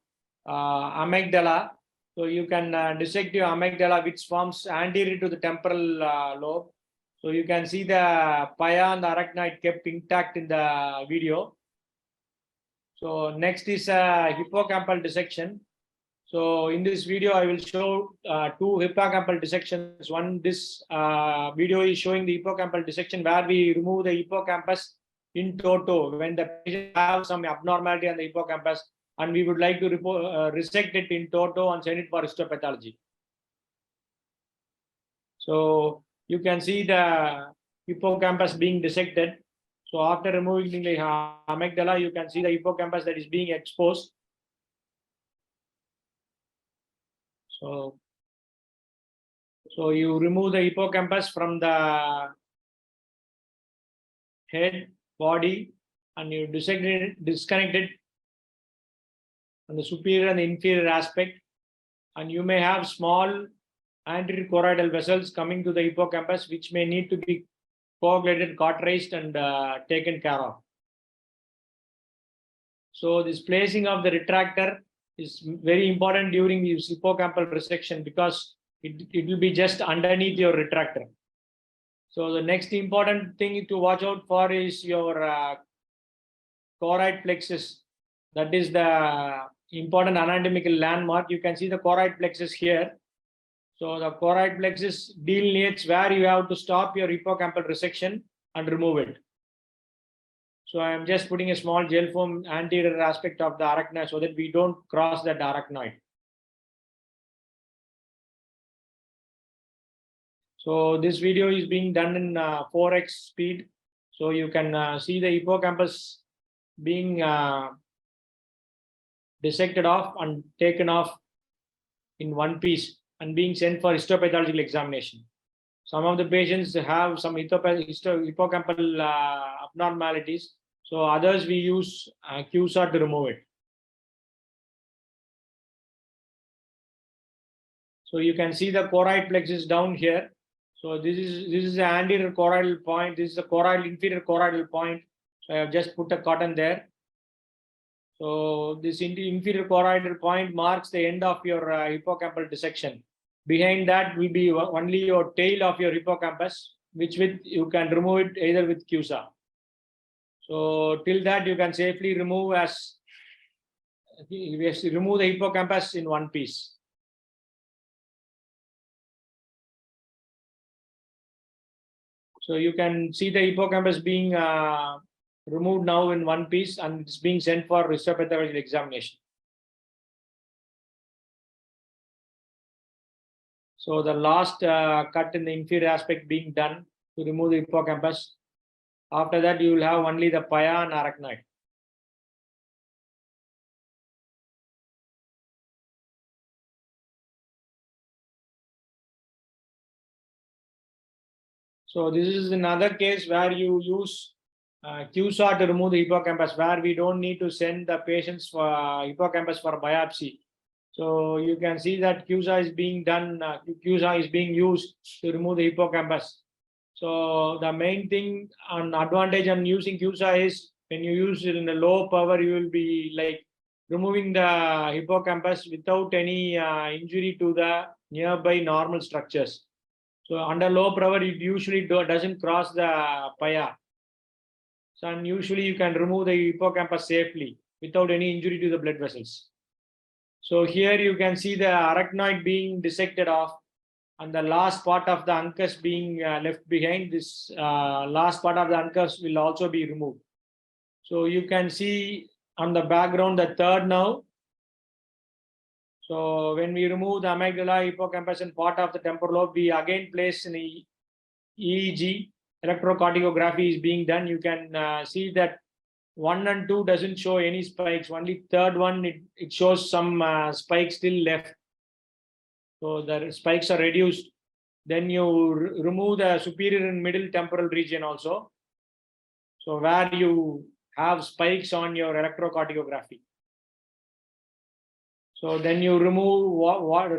amygdala. So you can dissect your amygdala, which forms anterior to the temporal lobe. So you can see the pia and the arachnoid kept intact in the video. So next is hippocampal dissection. So in this video, I will show two hippocampal dissections. One, this video is showing the hippocampal dissection where we remove the hippocampus in toto when the patient have some abnormality on the hippocampus, and we would like to resect it in toto and send it for histopathology. So you can see the hippocampus being dissected. So after removing the amygdala, you can see the hippocampus that is being exposed. So you remove the hippocampus from the head, body, and you disconnect it on the superior and the inferior aspect. And you may have small anterior choroidal vessels coming to the hippocampus, which may need to be coagulated, cauterized, and taken care of. So this placing of the retractor is very important during this hippocampal resection because it will be just underneath your retractor. So the next important thing to watch out for is your choroid plexus. That is the important anatomical landmark. You can see the choroid plexus here. So the choroid plexus delineates where you have to stop your hippocampal resection and remove it. So I am just putting a small gel foam anterior aspect of the arachnoid so that we don't cross that arachnoid. So this video is being done in 4x speed. So you can see the hippocampus being dissected off and taken off in one piece and being sent for histopathological examination. Some of the patients have some hippocampal abnormalities. So others we use QSAR to remove it. So you can see the choroid plexus down here. So this is the anterior choroidal point. This is the inferior choroidal point. So I have just put a cotton there. So this inferior choroidal point marks the end of your hippocampal dissection. Behind that will be only your tail of your hippocampus, which you can remove it either with QSAR. So till that you can safely remove remove the hippocampus in one piece. So you can see the hippocampus being removed now in one piece and it's being sent for histopathological examination. So the last cut in the inferior aspect being done to remove the hippocampus. After that, you will have only the pia and arachnoid. So this is another case where you use QSAR to remove the hippocampus, where we don't need to send the patients for hippocampus for biopsy. So you can see that QSAR is being done. QSAR is being used to remove the hippocampus. So the main thing and advantage on using QSAR is when you use it in a low power, you will be like removing the hippocampus without any injury to the nearby normal structures. So under low power, it usually doesn't cross the pia. So and usually you can remove the hippocampus safely without any injury to the blood vessels. So here you can see the arachnoid being dissected off and the last part of the uncus being left behind. This last part of the uncus will also be removed. So you can see on the background the third nerve. So when we remove the amygdala, hippocampus and part of the temporal lobe, we again place an EEG electrocardiography is being done. You can see that 1 and 2 doesn't show any spikes. Only third one, it shows some spikes still left. So the spikes are reduced. Then you remove the superior and middle temporal region also. So where you have spikes on your electrocardiography. So then you remove what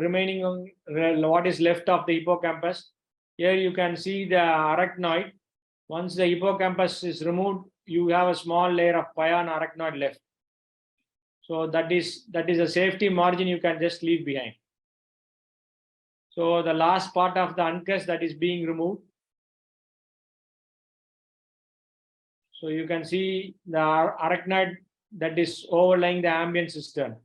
is left of the hippocampus. Here you can see the arachnoid. Once the hippocampus is removed, you have a small layer of pia and arachnoid left. So that is a safety margin you can just leave behind. So the last part of the uncus that is being removed. So you can see the arachnoid that is overlying the ambient cistern.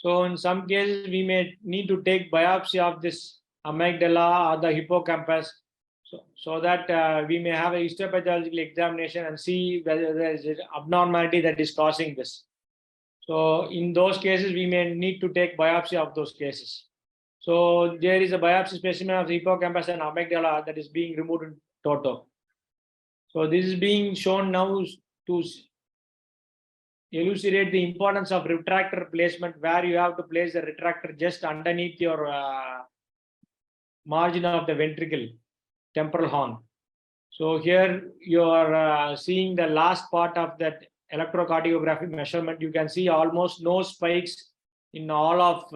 So in some cases, we may need to take biopsy of this amygdala or the hippocampus, so that we may have a histopathological examination and see whether there is an abnormality that is causing this. So in those cases, we may need to take biopsy of those cases. So there is a biopsy specimen of the hippocampus and amygdala that is being removed in toto. So this is being shown now to elucidate the importance of retractor placement, where you have to place the retractor just underneath your margin of the ventricle, temporal horn. So here you are seeing the last part of that electrocardiographic measurement. You can see almost no spikes in all of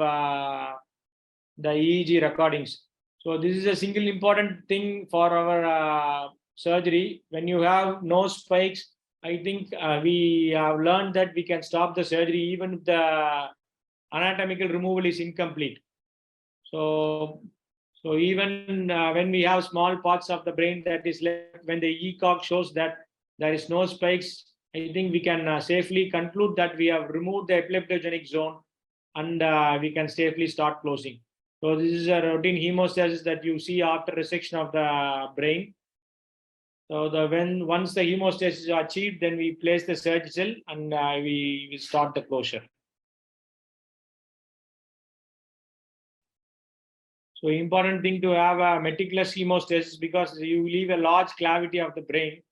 the EEG recordings. So this is a single important thing for our surgery. When you have no spikes, I think we have learned that we can stop the surgery even if the anatomical removal is incomplete. So even when we have small parts of the brain that is left, when the ECOG shows that there is no spikes, I think we can safely conclude that we have removed the epileptogenic zone, and we can safely start closing. So this is a routine hemostasis that you see after resection of the brain. So once the hemostasis is achieved, then we place the surgical and we start the closure. So important thing to have a meticulous hemostasis, because you leave a large cavity of the brain.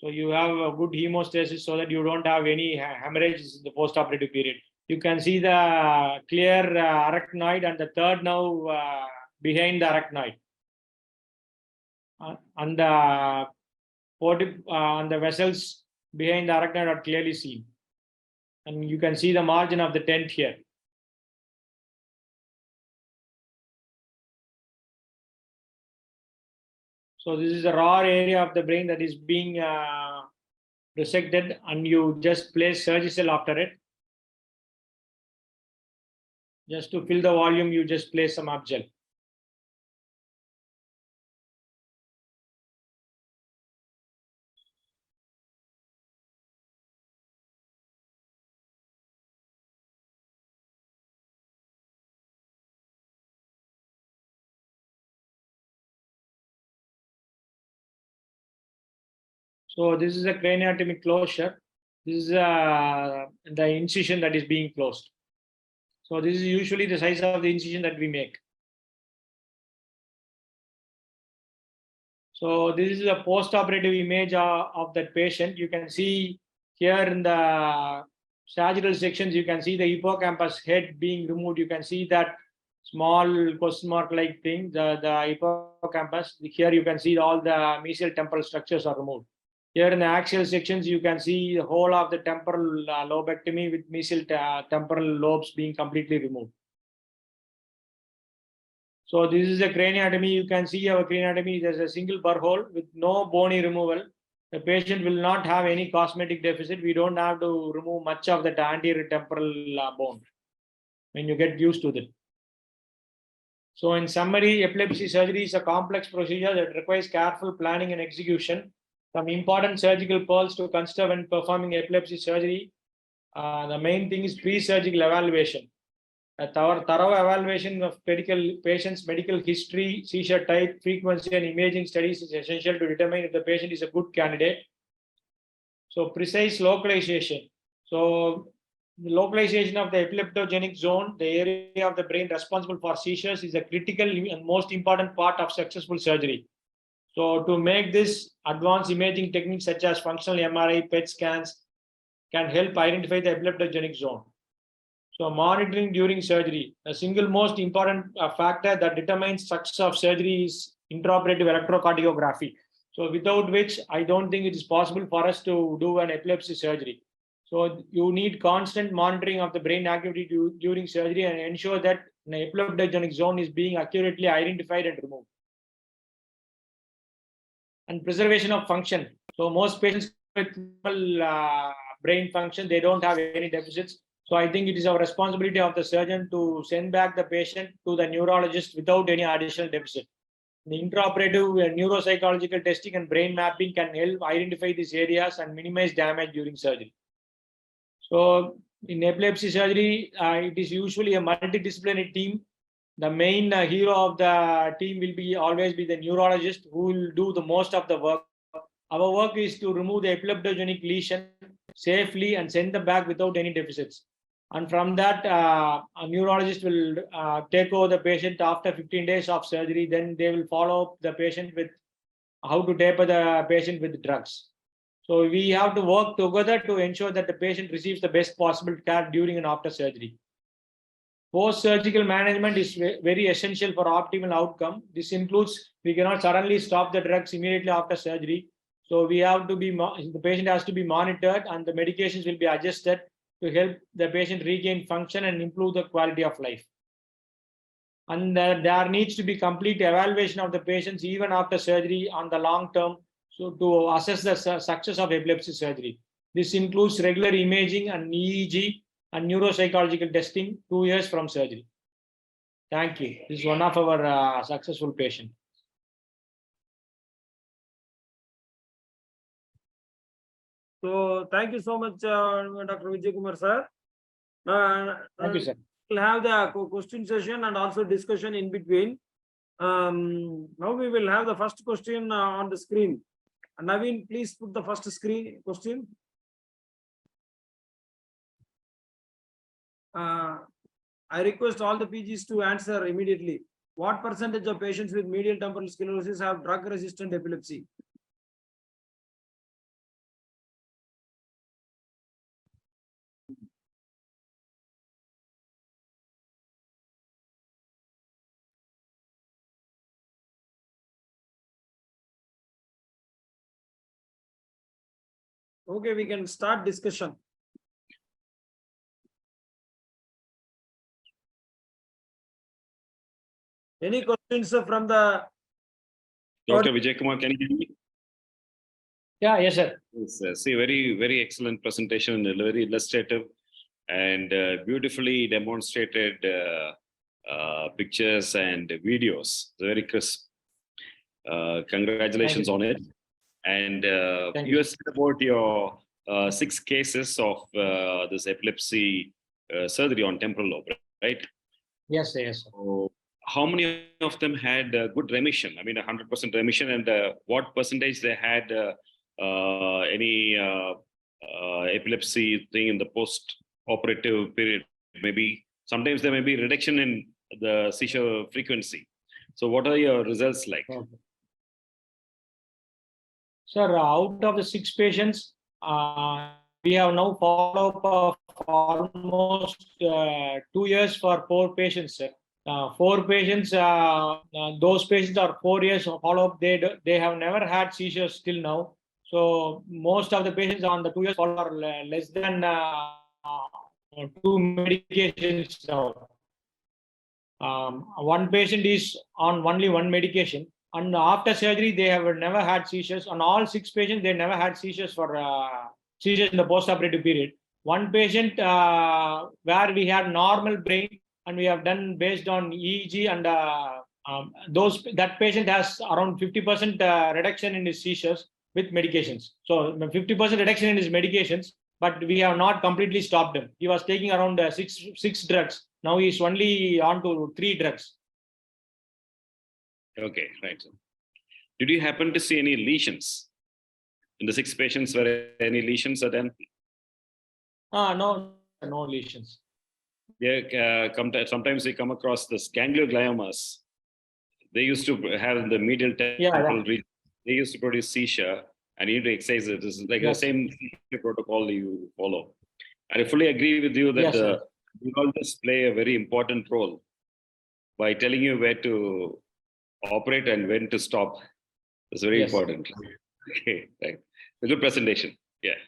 So you have a good hemostasis so that you don't have any hemorrhages in the postoperative period. You can see the clear arachnoid and the third nerve behind the arachnoid. And the vessels behind the arachnoid are clearly seen. And you can see the margin of the tent here. So this is a raw area of the brain that is being resected, and you just place surgical after it. Just to fill the volume, you just place some upgel. So this is a craniotomy closure. This is the incision that is being closed. So this is usually the size of the incision that we make. So this is a post-operative image of that patient. You can see here in the sagittal sections, you can see the hippocampus head being removed. You can see that small question mark like thing, the hippocampus. Here you can see all the mesial temporal structures are removed. Here in the axial sections, you can see the whole of the temporal lobectomy with mesial temporal lobes being completely removed. So this is a craniotomy. You can see our craniotomy. There's a single burr hole with no bony removal. The patient will not have any cosmetic deficit. We don't have to remove much of the anterior temporal bone when you get used to it. So in summary, epilepsy surgery is a complex procedure that requires careful planning and execution. Some important surgical pearls to consider when performing epilepsy surgery. The main thing is pre-surgical evaluation. A thorough evaluation of patient's medical history, seizure type, frequency, and imaging studies is essential to determine if the patient is a good candidate. So precise localization. So the localization of the epileptogenic zone, the area of the brain responsible for seizures, is a critical and most important part of successful surgery. So to make this, advanced imaging techniques such as functional MRI, PET scans can help identify the epileptogenic zone. So monitoring during surgery, the single most important factor that determines success of surgery is intraoperative electrocardiography. So without which, I don't think it is possible for us to do an epilepsy surgery. So you need constant monitoring of the brain activity during surgery and ensure that an epileptogenic zone is being accurately identified and removed. And preservation of function. So most patients with brain function, they don't have any deficits. So I think it is our responsibility of the surgeon to send back the patient to the neurologist without any additional deficit. The intraoperative neuropsychological testing and brain mapping can help identify these areas and minimize damage during surgery. So in epilepsy surgery, it is usually a multidisciplinary team. The main hero of the team will be always be the neurologist who will do the most of the work. Our work is to remove the epileptogenic lesion safely and send them back without any deficits. And from that, a neurologist will take over the patient after 15 days of surgery. Then they will follow up the patient with how to taper the patient with drugs. So we have to work together to ensure that the patient receives the best possible care during and after surgery. Post-surgical management is very essential for optimal outcome. This includes, we cannot suddenly stop the drugs immediately after surgery. So we have to be, the patient has to be monitored and the medications will be adjusted to help the patient regain function and improve the quality of life. And there needs to be complete evaluation of the patients even after surgery on the long term, so to assess the success of epilepsy surgery. This includes regular imaging and EEG and neuropsychological testing 2 years from surgery. Thank you. This is one of our successful patients. So thank you so much, Dr. Vijay Kumar, sir. Thank you, sir. We'll have the question session and also discussion in between. Now we will have the first question on the screen. Naveen, please put the first screen question. I request all the PGs to answer immediately. What percentage of patients with medial temporal sclerosis have drug-resistant epilepsy? Okay, we can start discussion. Any questions from the Dr. Vijay Kumar, can you hear me? Yeah, yes, sir. Yes, see, very excellent presentation, very illustrative and beautifully demonstrated pictures and videos. Very crisp. Congratulations on it. And you said about your 6 cases of this epilepsy surgery on temporal lobe, right? Yes, sir. Yes, sir. So how many of them had good remission? I mean, 100% remission, and what percentage they had any epilepsy thing in the post-operative period? Maybe sometimes there may be reduction in the seizure frequency. So what are your results like? Okay. Sir, out of the 6 patients, we have now follow-up of almost 2 years for 4 patients, sir. 4 patients, those patients are 4 years of follow-up. They have never had seizures till now. So most of the patients on the 2 years follow-up are less than 2 medications now. One patient is on only 1 medication. And after surgery, they have never had seizures. On all 6 patients, they never had seizures for seizures in the post-operative period. One patient where we had normal brain and we have done based on EEG, and that patient has around 50% reduction in his seizures with medications. So 50% reduction in his medications, but we have not completely stopped him. He was taking around 6 drugs. Now he's only on to 3 drugs. Okay, right. Did you happen to see any lesions in the 6 patients? Were any lesions at them? No lesions. Yeah, sometimes we come across the gangliogliomas. They used to have the medial temporal region. They used to produce seizure, and you need to exercise it. This is like the same protocol you follow. And I fully agree with you that the neurologists play a very important role by telling you where to operate and when to stop. It's very important. Okay, right. A good presentation. Yeah,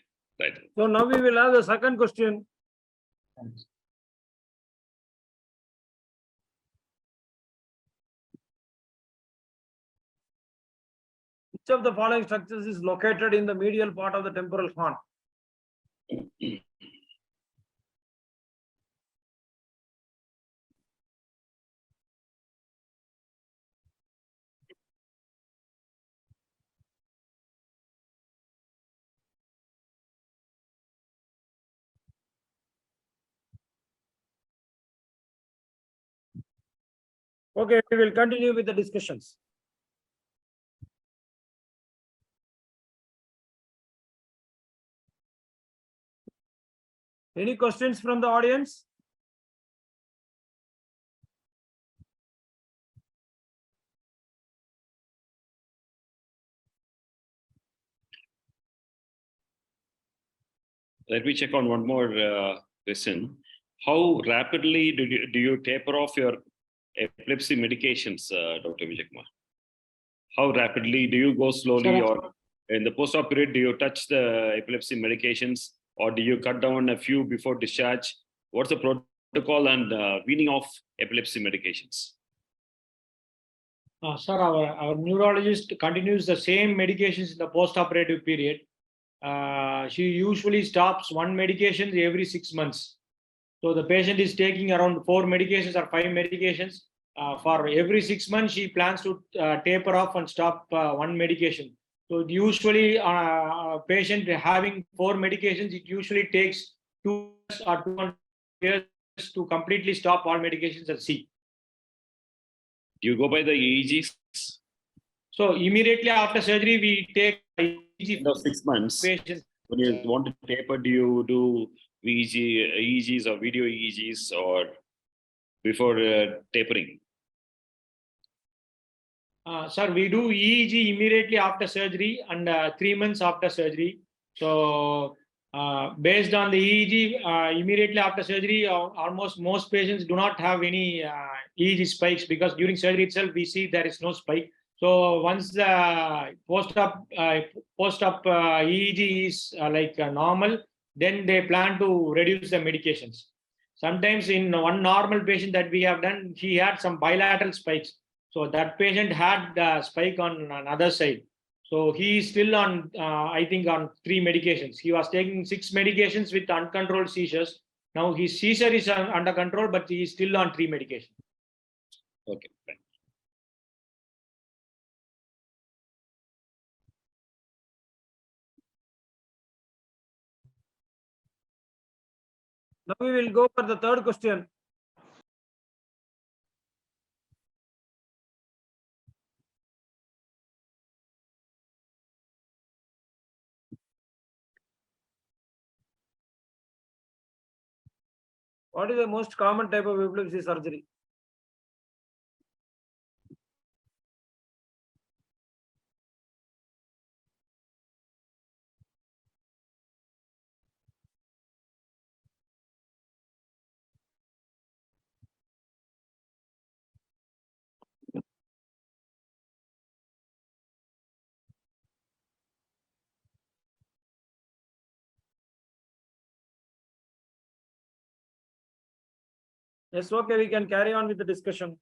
right. So now we will have the second question. Thanks. Which of the following structures is located in the medial part of the temporal horn? Okay, we will continue with the discussions. Any questions from the audience? Let me check on one more question. How rapidly do you taper off your epilepsy medications, Dr. Vijay Kumar? How rapidly do you go slowly, or in the post-op period, do you touch the epilepsy medications, or do you cut down a few before discharge? What's the protocol and weaning off epilepsy medications? Sir, our neurologist continues the same medications in the post-operative period. She usually stops one medication every 6 months. So the patient is taking around 4 medications or 5 medications. For every 6 months, she plans to taper off and stop one medication. So usually, a patient having 4 medications, it usually takes 2 years or 2 years to completely stop all medications at sea. Do you go by the EEGs? So immediately after surgery, we take EEG of 6 months. patients. When you want to taper, do you do EEGs or video EEGs, or before tapering? Sir, we do EEG immediately after surgery and 3 months after surgery. So based on the EEG, immediately after surgery, almost most patients do not have any EEG spikes, because during surgery itself, we see there is no spike. So once the post-op EEG is normal, then they plan to reduce the medications. Sometimes in one normal patient that we have done, he had some bilateral spikes. So that patient had the spike on another side. So he is still on, I think, on 3 medications. He was taking 6 medications with uncontrolled seizures. Now his seizure is under control, but he is still on 3 medications. Okay, fine. Now we will go for the third question. What is the most common type of epilepsy surgery? Yes, okay, we can carry on with the discussion.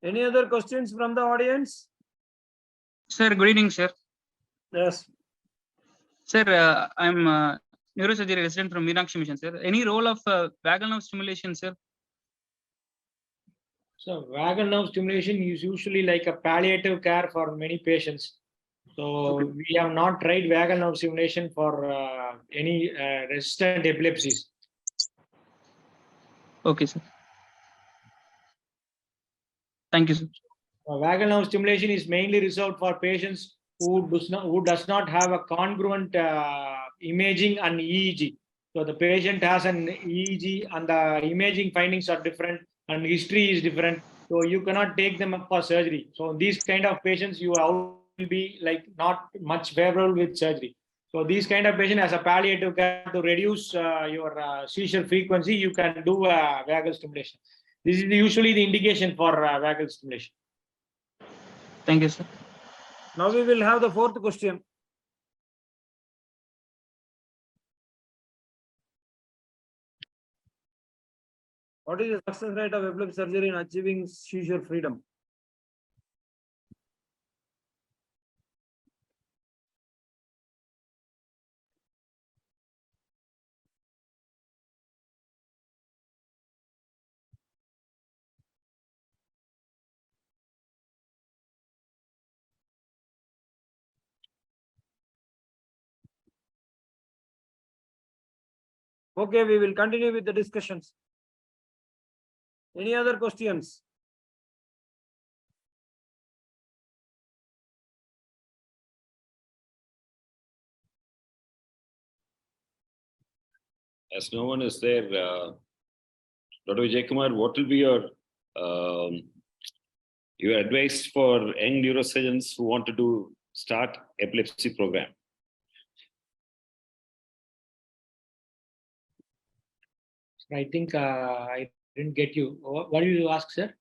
Any other questions from the audience? Sir, good evening, sir. Yes. Sir, I'm a neurosurgery resident from Meenakshi Mission, sir. Any role of vagal nerve stimulation, sir? So vagal nerve stimulation is usually like a palliative care for many patients. So we have not tried vagal nerve stimulation for any resistant epilepsies. Okay, sir. Thank you, sir. Vagal nerve stimulation is mainly reserved for patients who does not have a congruent imaging and EEG. So the patient has an EEG and the imaging findings are different and history is different. So you cannot take them up for surgery. So these kind of patients, you will be like not much favorable with surgery. So these kind of patient as a palliative care to reduce your seizure frequency, you can do vagal stimulation. This is usually the indication for vagal stimulation. Thank you, sir. Now we will have the fourth question. What is the success rate of epilepsy surgery in achieving seizure freedom? Okay, we will continue with the discussions. Any other questions? As no one is there, Dr. Vijay Kumar, what will be your advice for young neurosurgeons who want to start epilepsy program? I think I didn't get you. What did you ask, sir?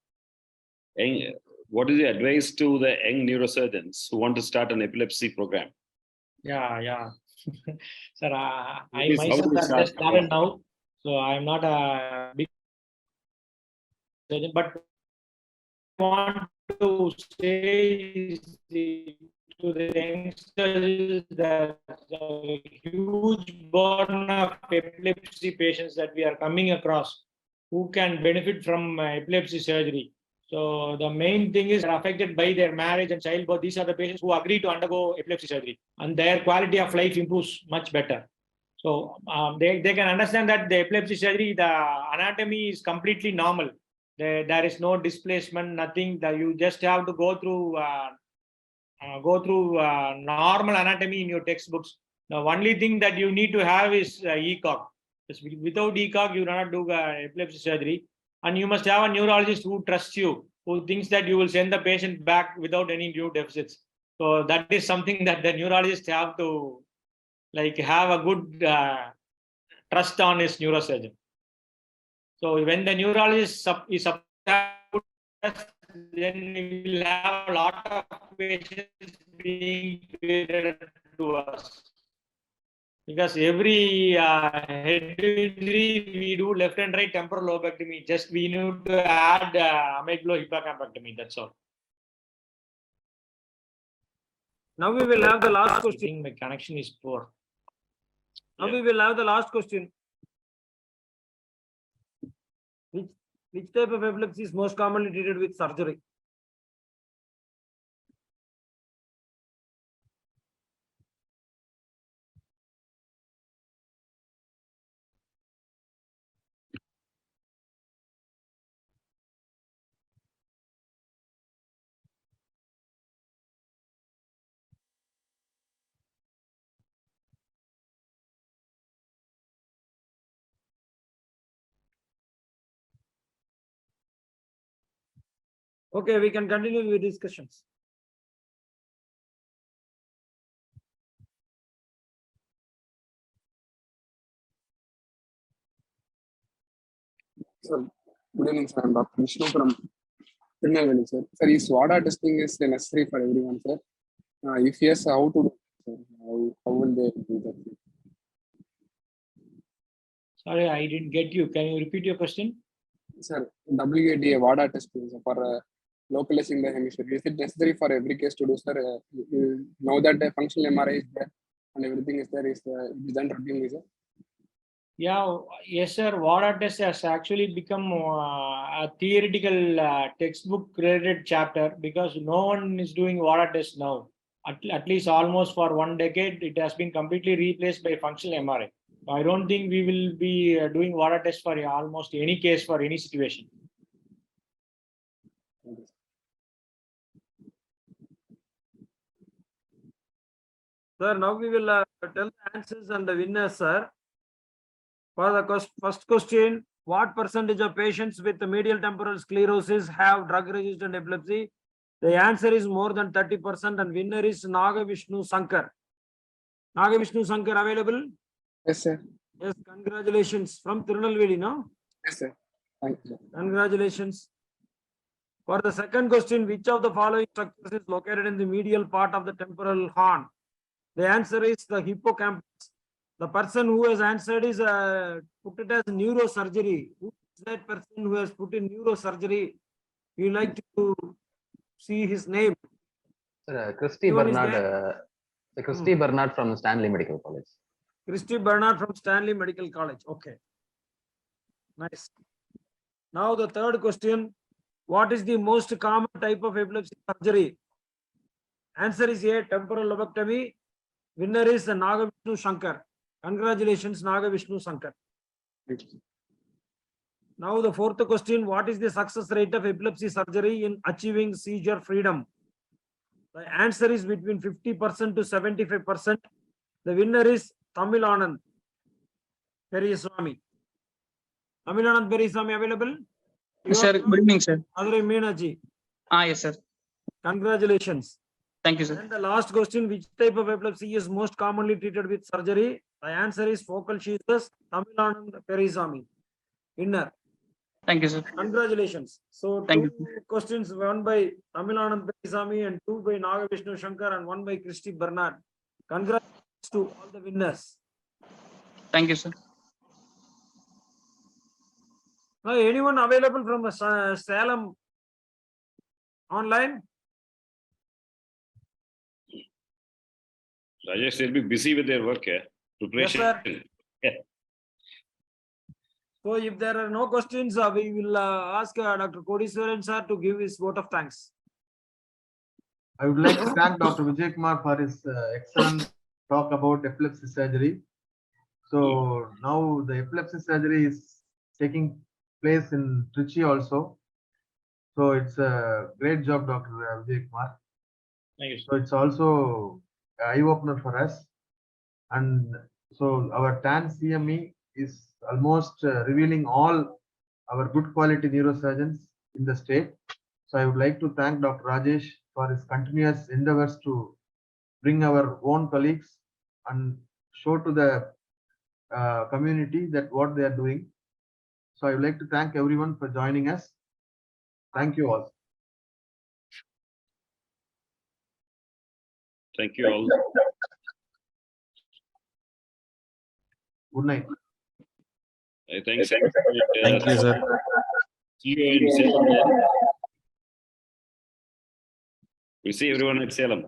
What is your advice to the young neurosurgeons who want to start an epilepsy program? Yeah. Sir, I Please, how myself do you have start? just started now, so I'm not a big surgeon, but I want to say to the youngsters that a huge burden of epilepsy patients that we are coming across who can benefit from epilepsy surgery. So the main thing is affected by their marriage and childbirth. These are the patients who agree to undergo epilepsy surgery, and their quality of life improves much better. So they can understand that the epilepsy surgery, the anatomy is completely normal. There is no displacement, nothing. That you just have to go through normal anatomy in your textbooks. The only thing that you need to have is ECOG. Without ECOG, you cannot do epilepsy surgery. And you must have a neurologist who trusts you, who thinks that you will send the patient back without any new deficits. So that is something that the neurologist have to have a good trust on his neurosurgeon. So when the neurologist is then we will have a lot of patients being treated to us. Because every head injury, we do left and right temporal lobectomy. Just we need to add amygdalohippocambectomy. That's all. Now we will have the last I question. think my connection is poor. Now we will have the last question. Which type of epilepsy is most commonly treated with surgery? Okay, we can continue with discussions. Sir, good evening, sir. I'm Dr. Vishnu from Tirunelveli, sir. Sir, is WADA testing is necessary for everyone, sir? If yes, how to do it, sir? How will they do that? Sorry, I didn't get you. Can you repeat your question? Sir, WADA WADA testing for localizing the hemisphere. Is it necessary for every case to do, sir? Now that the functional MRI is there and everything is there, is done routinely, sir? Yeah, yes, sir. WADA test has actually become a theoretical textbook related chapter because no one is doing WADA test now. At least almost for 1 decade, it has been completely replaced by functional MRI. I don't think we will be doing WADA test for almost any case for any situation. Sir, now we will tell the answers and the winners, sir. For the first question, what percentage of patients with medial temporal sclerosis have drug-resistant epilepsy? The answer is more than 30%, and winner is Nagavishnu Sankar. Nagavishnu Sankar available? Yes, sir. Yes, congratulations. From Tirunelveli, no? Yes, sir. Thank you. Congratulations. For the second question, which of the following structures is located in the medial part of the temporal horn? The answer is the hippocampus. The person who has answered is put it as neurosurgery. Who is that person who has put in neurosurgery? You like to see his name? Sir, Christy Bernard. Christy Bernard from Stanley Medical College. Christy Bernard from Stanley Medical College. Okay. Nice. Now the third question. What is the most common type of epilepsy surgery? Answer is A, temporal lobectomy. Winner is Nagavishnu Shankar. Congratulations, Nagavishnu Shankar. Now the fourth question, what is the success rate of epilepsy surgery in achieving seizure freedom? The answer is between 50% to 75%. The winner is Tamil Anand Periswamy. Tamil Anand Periswamy available? Sir, good evening, sir. Madurai Meenachi. Yes, sir. Congratulations. Thank you, sir. And the last question, which type of epilepsy is most commonly treated with surgery? The answer is focal seizures. Tamil Anand Periswamy. Winner. Thank you, sir. Congratulations. So Thank two questions, one by Tamil Anand Periswamy and two by Nagavishnu Shankar and one by Christy Bernard. Congratulations to all the winners. Thank you, sir. Now, anyone available from Salem online? Rajesh, they'll be busy with their work, preparation. Yes, sir. So if there are no questions, we will ask Dr. Kodiswaran sir to give his vote of thanks. I would like to thank Dr. Vijay Kumar for his excellent talk about epilepsy surgery. So now the epilepsy surgery is taking place in Trichy also. So it's a great job, Dr. Vijay Kumar. Thank you, sir. So it's also an eye-opener for us. And so our TAN CME is almost revealing all our good quality neurosurgeons in the state. So I would like to thank Dr. Rajesh for his continuous endeavors to bring our own colleagues and show to the community that what they are doing. So I would like to thank everyone for joining us. Thank you all. Thank you all. Good night. Thanks. Thank you, sir. See you in Salem. Then. We'll see everyone at Salem.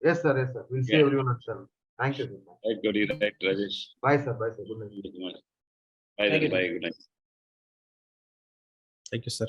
Yes, sir. Yes, sir. We'll see everyone at Salem. Thank you. Right, Gauri, right, Rajesh. Bye, sir. Bye, sir. Good night. Bye, Thank you. bye, good night. Thank you, sir.